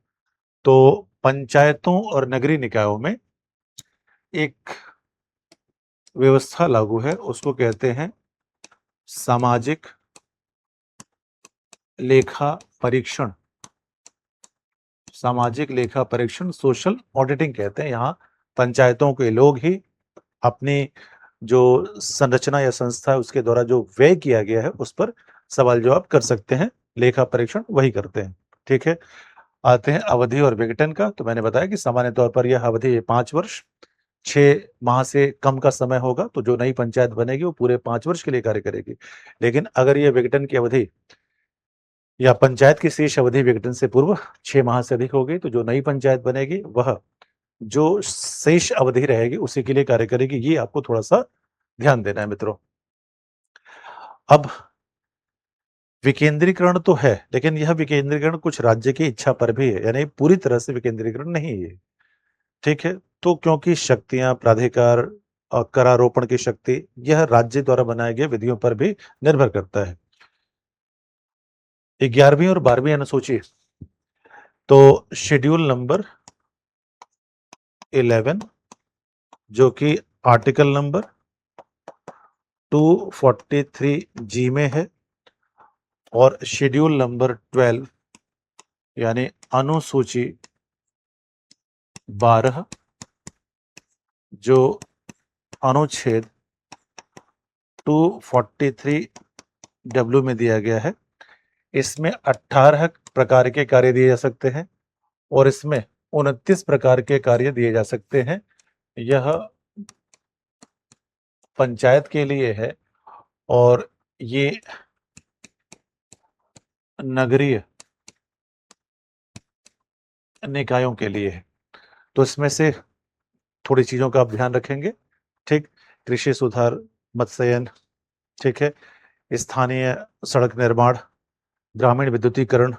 तो पंचायतों और नगरीय निकायों में एक व्यवस्था लागू है, उसको कहते हैं सामाजिक लेखा परीक्षण। सामाजिक लेखा परीक्षण सोशल ऑडिटिंग कहते हैं। यहाँ पंचायतों के लोग ही अपनी जो संरचना या संस्था है उसके द्वारा जो व्यय किया गया है उस पर सवाल जवाब कर सकते हैं। लेखा परीक्षण वही करते हैं। ठीक है, आते हैं अवधि और विघटन का। तो मैंने बताया कि सामान्य तौर पर यह अवधि 5 वर्ष 6 माह से कम का समय होगा, तो जो नई पंचायत बनेगी वो पूरे 5 वर्ष के लिए कार्य करेगी। लेकिन अगर ये विघटन की अवधि या पंचायत की शेष अवधि विघटन से पूर्व 6 माह से अधिक हो गई, तो जो नई पंचायत बनेगी वह जो शेष अवधि रहेगी उसी के लिए कार्य करेगी। ये आपको थोड़ा-सा ध्यान देना है मित्रों। अब विकेंद्रीकरण तो है, लेकिन यह विकेंद्रीकरण कुछ राज्य की इच्छा पर भी है, यानी पूरी तरह से विकेंद्रीकरण नहीं है ये। ठीक है? तो क्योंकि शक्तियाँ, प्राधिकार करारोपण की शक्ति, यह राज्य द्वारा बनाए गए विधियों पर भी निर्भर करता है। 11वीं और 12वीं अनुसूची, तो शेड्यूल नंबर 11 जो कि आर्टिकल नंबर 243G में है और शेड्यूल नंबर 12 यानी अनुसूची 12 जो अनुच्छेद 243W में दिया गया है, इसमें 18 प्रकार के कार्य दिए जा सकते हैं और इसमें 29 प्रकार के कार्य दिए जा सकते हैं। यह पंचायत के लिए है और ये नगरीय निकायों के लिए है। तो इसमें से थोड़ी चीज़ों का आप ध्यान रखेंगे। ठीक, कृषि सुधार, मत्स्ययन, ठीक है, स्थानीय सड़क निर्माण, ग्रामीण विद्युतीकरण,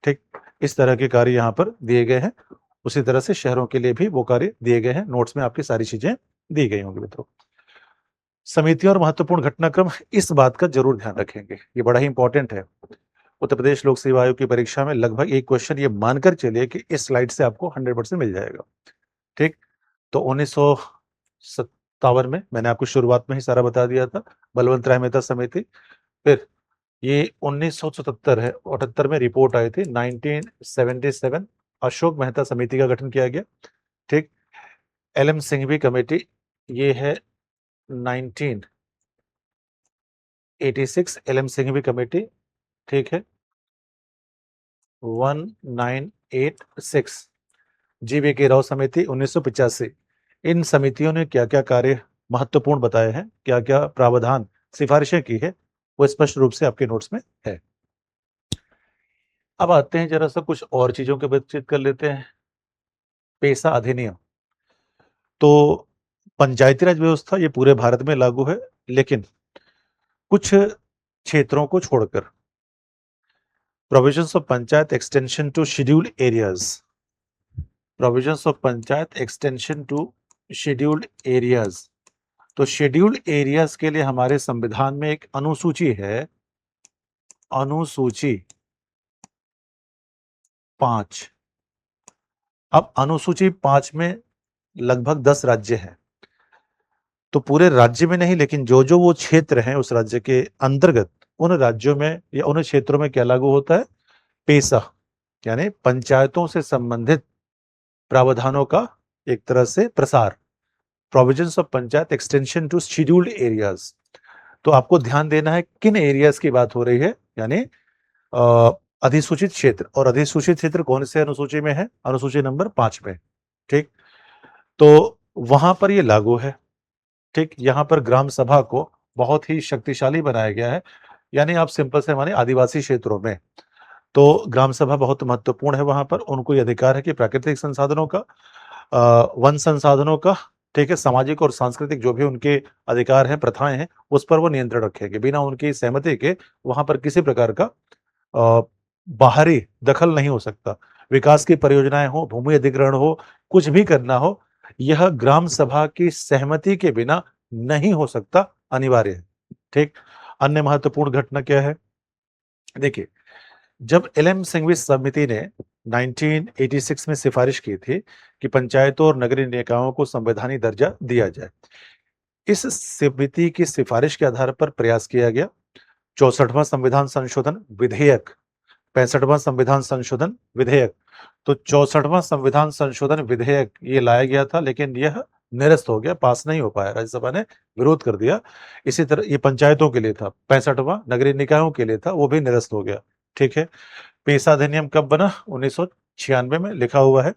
ठीक, इस तरह के कार्य यहाँ पर दिए गए हैं। उसी तरह से शहरों के लिए भी वो कार्य दिए गए हैं। नोट्स में आपकी सारी चीजें दी गई होंगी मित्रों। समितियां और महत्वपूर्ण घटनाक्रम, इस बात का जरूर ध्यान रखेंगे, ये बड़ा ही इंपॉर्टेंट है। उत्तर प्रदेश लोक सेवा आयोग की परीक्षा में लगभग एक क्वेश्चन ये मानकर चलिए कि इस स्लाइड से आपको 100% मिल जाएगा। ठीक, तो 1957 में मैंने आपको शुरुआत में ही सारा बता दिया था, बलवंत राय मेहता समिति। फिर ये 1977 है, 78 में रिपोर्ट आई थी। 1977 अशोक मेहता समिति का गठन किया गया। ठीक, एल.एम. सिंघवी कमेटी, ये है 1986 एल.एम. सिंघवी कमेटी। ठीक है, 1986 जी.वी.के. राव समिति 1985। इन समितियों ने क्या-क्या कार्य महत्वपूर्ण बताए हैं, क्या-क्या प्रावधान सिफारिशें की है, वो स्पष्ट रूप से आपके नोट्स में है। अब आते हैं जरा सा कुछ और चीजों के बातचीत कर लेते हैं। पेशा अधिनियम, तो पंचायती राज व्यवस्था ये पूरे भारत में लागू है, लेकिन कुछ क्षेत्रों को छोड़कर। Provisions of panchayat extension to scheduled areas, provisions of panchayat extension to scheduled areas. तो शेड्यूल्ड एरियाज के लिए हमारे संविधान में एक अनुसूची है, अनुसूची 5। अब अनुसूची 5 में लगभग 10 राज्य हैं। तो पूरे राज्य में नहीं, लेकिन जो वो क्षेत्र हैं उस राज्य के अंतर्गत, उन राज्यों में या उन क्षेत्रों में क्या लागू होता है, पेशा यानी पंचायतों से संबंधित प्रावधानों का एक तरह से प्रसार। Provisions of panchayat extension to scheduled areas. तो आपको ध्यान देना है किन एरियाज की बात हो रही है, यानी अधिसूचित क्षेत्र। और अधिसूचित क्षेत्र कौन से अनुसूची में है, अनुसूची नंबर 5 में। ठीक, तो वहां पर ये लागू है। ठीक, यहाँ पर ग्राम सभा को बहुत ही शक्तिशाली बनाया गया है। यानी आप सिंपल से माने आदिवासी क्षेत्रों में, तो ग्राम सभा बहुत महत्वपूर्ण है वहाँ पर। उनको ये अधिकार है कि प्राकृतिक संसाधनों का, वन संसाधनों का, ठीक है, सामाजिक और सांस्कृतिक जो भी उनके अधिकार हैं, प्रथाएँ हैं, उस पर वो नियंत्रण रखेंगे। बिना उनकी सहमति के वहाँ पर किसी प्रकार का अ, बाहरी दखल नहीं हो सकता। विकास की परियोजनाएँ हो, भूमि अधिग्रहण हो, कुछ भी करना हो, यह ग्राम सभा की सहमति के बिना नहीं हो सकता, अनिवार्य है। ठीक? अन्य महत्वपूर्ण घटना क्या है? देखिए, जब एलएम संघवी समिति ने 1986 में सिफारिश की थी कि पंचायतों और नगरीय निकायों को संवैधानिक दर्जा दिया जाए। इस समिति की सिफारिश के आधार पर प्रयास किया गया। 64वां संविधान संशोधन विधेयक, 65वां संविधान संशोधन विधेयक, तो 64वां संविधान संशोधन विधेयक ये लाया गया था, लेकिन यह निरस्त हो गया, पास नहीं हो पाया, राज्यसभा ने विरोध कर दिया। इसी तरह ये पंचायतों के लिए था, 65वां नगरीय निकायों के लिए था, वो भी निरस्त हो गया। ठीक है? पेसा अधिनियम कब बना? 1996 में लिखा हुआ है।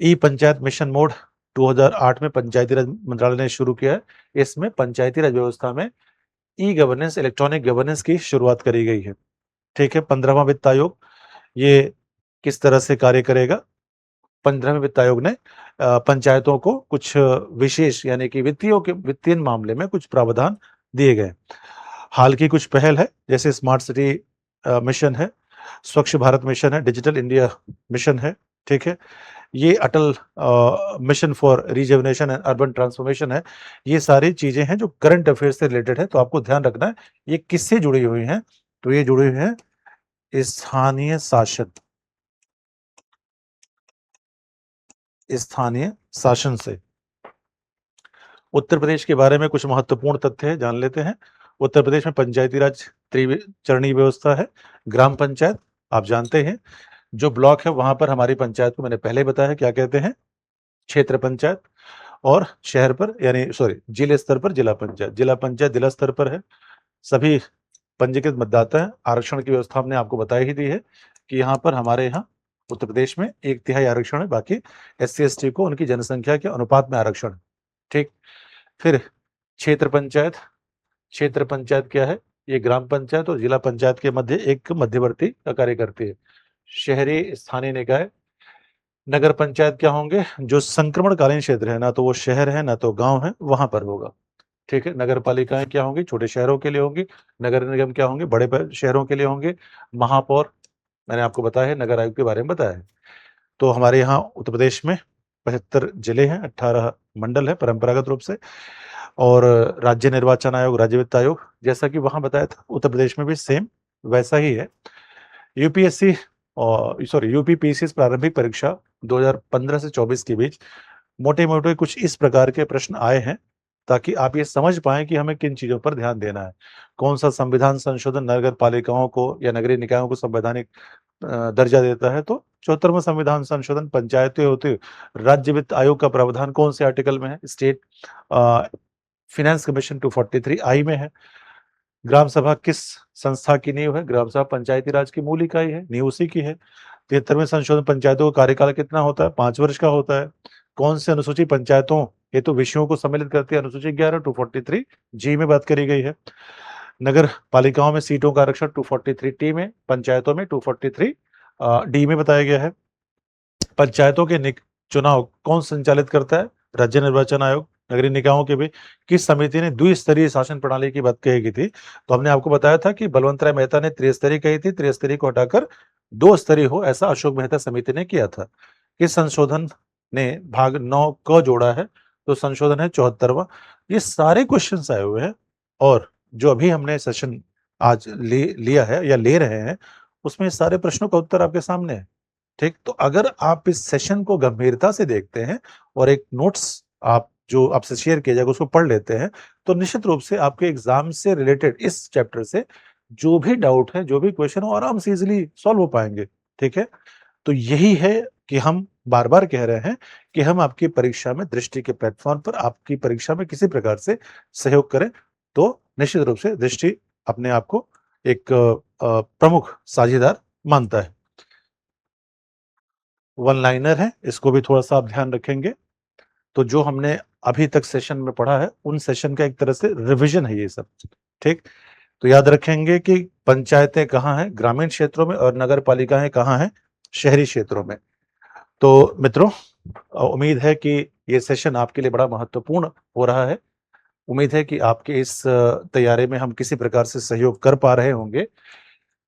ई पंचायत मिशन मोड 2008 में पंचायती राज मंत्रालय ने शुरू किया है। इसमें पंचायती राज व्यवस्था में ई गवर्नेंस, इलेक्ट्रॉनिक गवर्नेंस की शुरुआत करी गई है। ठीक है? 15वां वित्त आयोग ये किस तरह से कार्य करेगा? 15वें वित्त आयोग ने पंचायतों को कुछ विशेष यानी कि वित्तीय मामले में कुछ प्रावधान दिए गए। हाल की कुछ पहल है, जैसे स्मार्ट सिटी मिशन है, स्वच्छ भारत मिशन है, डिजिटल इंडिया मिशन है, ठीक है? ये Atal mission for rejuvenation and urban transformation है। ये सारी चीज़ें हैं जो करंट अफेयर्स से रिलेटेड है, तो आपको ध्यान रखना है, ये किससे जुड़ी हुई हैं? तो ये जुड़ी हुई हैं स्थानीय शासन, स्थानीय शासन से। उत्तर प्रदेश के बारे में कुछ महत्वपूर्ण तथ्य है, जान लेते हैं। उत्तर प्रदेश में पंचायती राज चरणीय व्यवस्था है। ग्राम पंचायत आप जानते हैं, जो ब्लॉक है वहाँ पर हमारी पंचायत को मैंने पहले ही बताया क्या कहते हैं? क्षेत्र पंचायत। और शहर पर यानी सॉरी जिले स्तर पर जिला पंचायत। जिला पंचायत जिला स्तर पर है। सभी पंजीकृत मतदाता हैं। आरक्षण की व्यवस्था हमने आपको बताई ही दी है कि यहाँ पर हमारे यहाँ उत्तर प्रदेश में 1/3 आरक्षण है, बाकी SC/ST को उनकी जनसंख्या के अनुपात में आरक्षण है। ठीक? फिर क्षेत्र पंचायत। क्षेत्र पंचायत क्या है? ये ग्राम पंचायत और जिला पंचायत के मध्य एक मध्यवर्ती का कार्य करती है। शहरी स्थानीय निकाय। नगर पंचायत क्या होंगे? जो संक्रमणकालीन क्षेत्र है, ना तो वो शहर है ना तो गाँव है, वहाँ पर होगा। ठीक है? नगर पालिकाएँ क्या होंगी? छोटे शहरों के लिए होंगी। नगर निगम क्या होंगे? बड़े शहरों के लिए होंगे। महापौर मैंने आपको बताया है, नगर आयुक्त के बारे में बताया है। तो हमारे यहाँ उत्तर प्रदेश में 75 जिले हैं, 18 मंडल है परंपरागत रूप से, और राज्य निर्वाचन आयोग, राज्य वित्त आयोग, जैसा कि वहाँ बताया था, उत्तर प्रदेश में भी सेम वैसा ही है। यूपीएससी और यूपीपीएससी प्रारंभिक परीक्षा 2015 से 24 के बीच मोटे-मोटे कुछ इस प्रकार के प्रश्न आए हैं, ताकि आप ये समझ पाएँ कि हमें किन चीज़ों पर ध्यान देना है। कौन-सा संविधान संशोधन नगर पालिकाओं को या नगरीय निकायों को संवैधानिक दर्जा देता है, तो 74वां संविधान संशोधन पंचायतें होती राज्य वित्त आयोग का प्रावधान कौन से आर्टिकल में है? स्टेट अ, फाइनेंस कमीशन 243 आई में है। ग्राम सभा किस संस्था की नींव है? ग्राम सभा पंचायती राज की मूल इकाई है, नींव उसी की है। 73वें संशोधन पंचायतों का कार्यकाल कितना होता है? 5 वर्ष का होता है। कौन से अनुसूची पंचायतों हेतु विषयों को सम्मिलित करती है? अनुसूची 11 243 जी में बात करी गई है। नगर पालिकाओं में सीटों का आरक्षण 243 टी में, पंचायतों में 243 डी में बताया गया है। पंचायतों के चुनाव कौन संचालित करता है? राज्य निर्वाचन आयोग। नगरीय निकायों के भी किस समिति ने द्विस्तरीय शासन प्रणाली की बात कही गई थी? तो हमने आपको बताया था कि बलवंत राय मेहता ने त्रिस्तरीय कही थी, त्रिस्तरीय को हटाकर 2 स्तरीय हो, ऐसा अशोक मेहता समिति ने किया था। किस संशोधन ने भाग 9 क जोड़ा है? तो संशोधन है 74वां। ये सारे क्वेश्चंस आए हुए हैं, और जो अभी हमने सेशन आज लिया है या ले रहे हैं, उसमें सारे प्रश्नों का उत्तर आपके सामने है। ठीक? तो अगर आप इस सेशन को गंभीरता से देखते हैं और एक नोट्स आप जो आपसे शेयर किया जाएगा उसको पढ़ लेते हैं, तो निश्चित रूप से आपके एग्ज़ाम से रिलेटेड इस चैप्टर से जो भी डाउट है, जो भी क्वेश्चन हो, आराम से ईज़िली सॉल्व हो पाएँगे। ठीक है? तो यही है कि हम बार-बार कह रहे हैं कि हम आपकी परीक्षा में दृष्टि के प्लेटफ़ॉर्म पर आपकी परीक्षा में किसी प्रकार से सहयोग करें, तो निश्चित रूप से दृष्टि अपने आप को एक प्रमुख साझेदार मानता है। वन लाइनर है, इसको भी थोड़ा-सा आप ध्यान रखेंगे। तो जो हमने अभी तक सेशन में पढ़ा है, उन सेशन का एक तरह से रिविज़न है ये सब, ठीक? तो याद रखेंगे कि पंचायतें कहाँ हैं, ग्रामीण क्षेत्रों में, और नगर पालिकाएं कहाँ हैं, शहरी क्षेत्रों में। तो मित्रों, उम्मीद है कि ये सेशन आपके लिए बड़ा महत्वपूर्ण हो रहा है। उम्मीद है कि आपके इस तैयारी में हम किसी प्रकार से सहयोग कर पा रहे होंगे।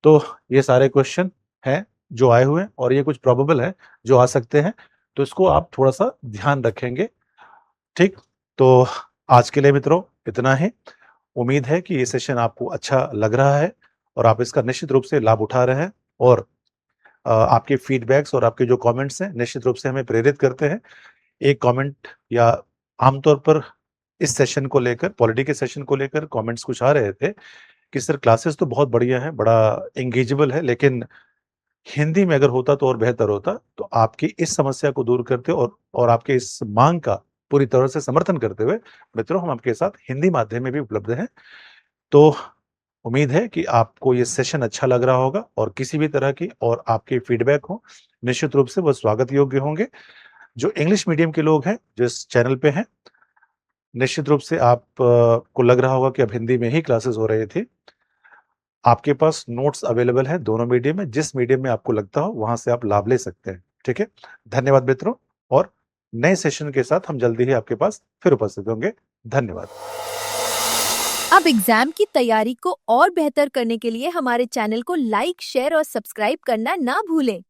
तो ये सारे क्वेश्चन हैं जो आए हुए हैं, और ये कुछ प्रोबेबल हैं जो आ सकते हैं, तो इसको आप थोड़ा-सा ध्यान रखेंगे, ठीक? तो आज के लिए मित्रों इतना ही। उम्मीद है कि ये सेशन आपको अच्छा लग रहा है और आप इसका निश्चित रूप से लाभ उठा रहे हैं, और आपके फीडबैक्स और आपके जो कमेंट्स हैं निश्चित रूप से हमें प्रेरित करते हैं। एक कमेंट या आमतौर पर इस सेशन को लेकर, पॉलिटी के सेशन को लेकर कमेंट्स कुछ आ रहे थे कि सर क्लासेस तो बहुत बढ़िया है, बड़ा एंगेजेबल है, लेकिन हिंदी में अगर होता तो और बेहतर होता। तो आपकी इस समस्या को दूर करते और आपके इस माँग का पूरी तरह से समर्थन करते हुए मित्रों, हम आपके साथ हिंदी माध्यम में भी उपलब्ध हैं। तो उम्मीद है कि आपको ये सेशन अच्छा लग रहा होगा, और किसी भी तरह की और आपके फीडबैक हो, निश्चित रूप से वो स्वागत योग्य होंगे। जो इंग्लिश मीडियम के लोग हैं, जो इस चैनल पे हैं, निश्चित रूप से आप को लग रहा होगा कि अब हिंदी में ही क्लासेस हो रही थी। आपके पास नोट्स अवेलेबल हैं दोनों मीडियम में, जिस मीडियम में आपको लगता हो वहाँ से आप लाभ ले सकते हैं, ठीक है? धन्यवाद मित्रों, और नए सेशन के साथ हम जल्दी ही आपके पास फिर उपस्थित होंगे। धन्यवाद। अब एग्जाम की तैयारी को और बेहतर करने के लिए हमारे चैनल को लाइक, शेयर और सब्सक्राइब करना ना भूलें।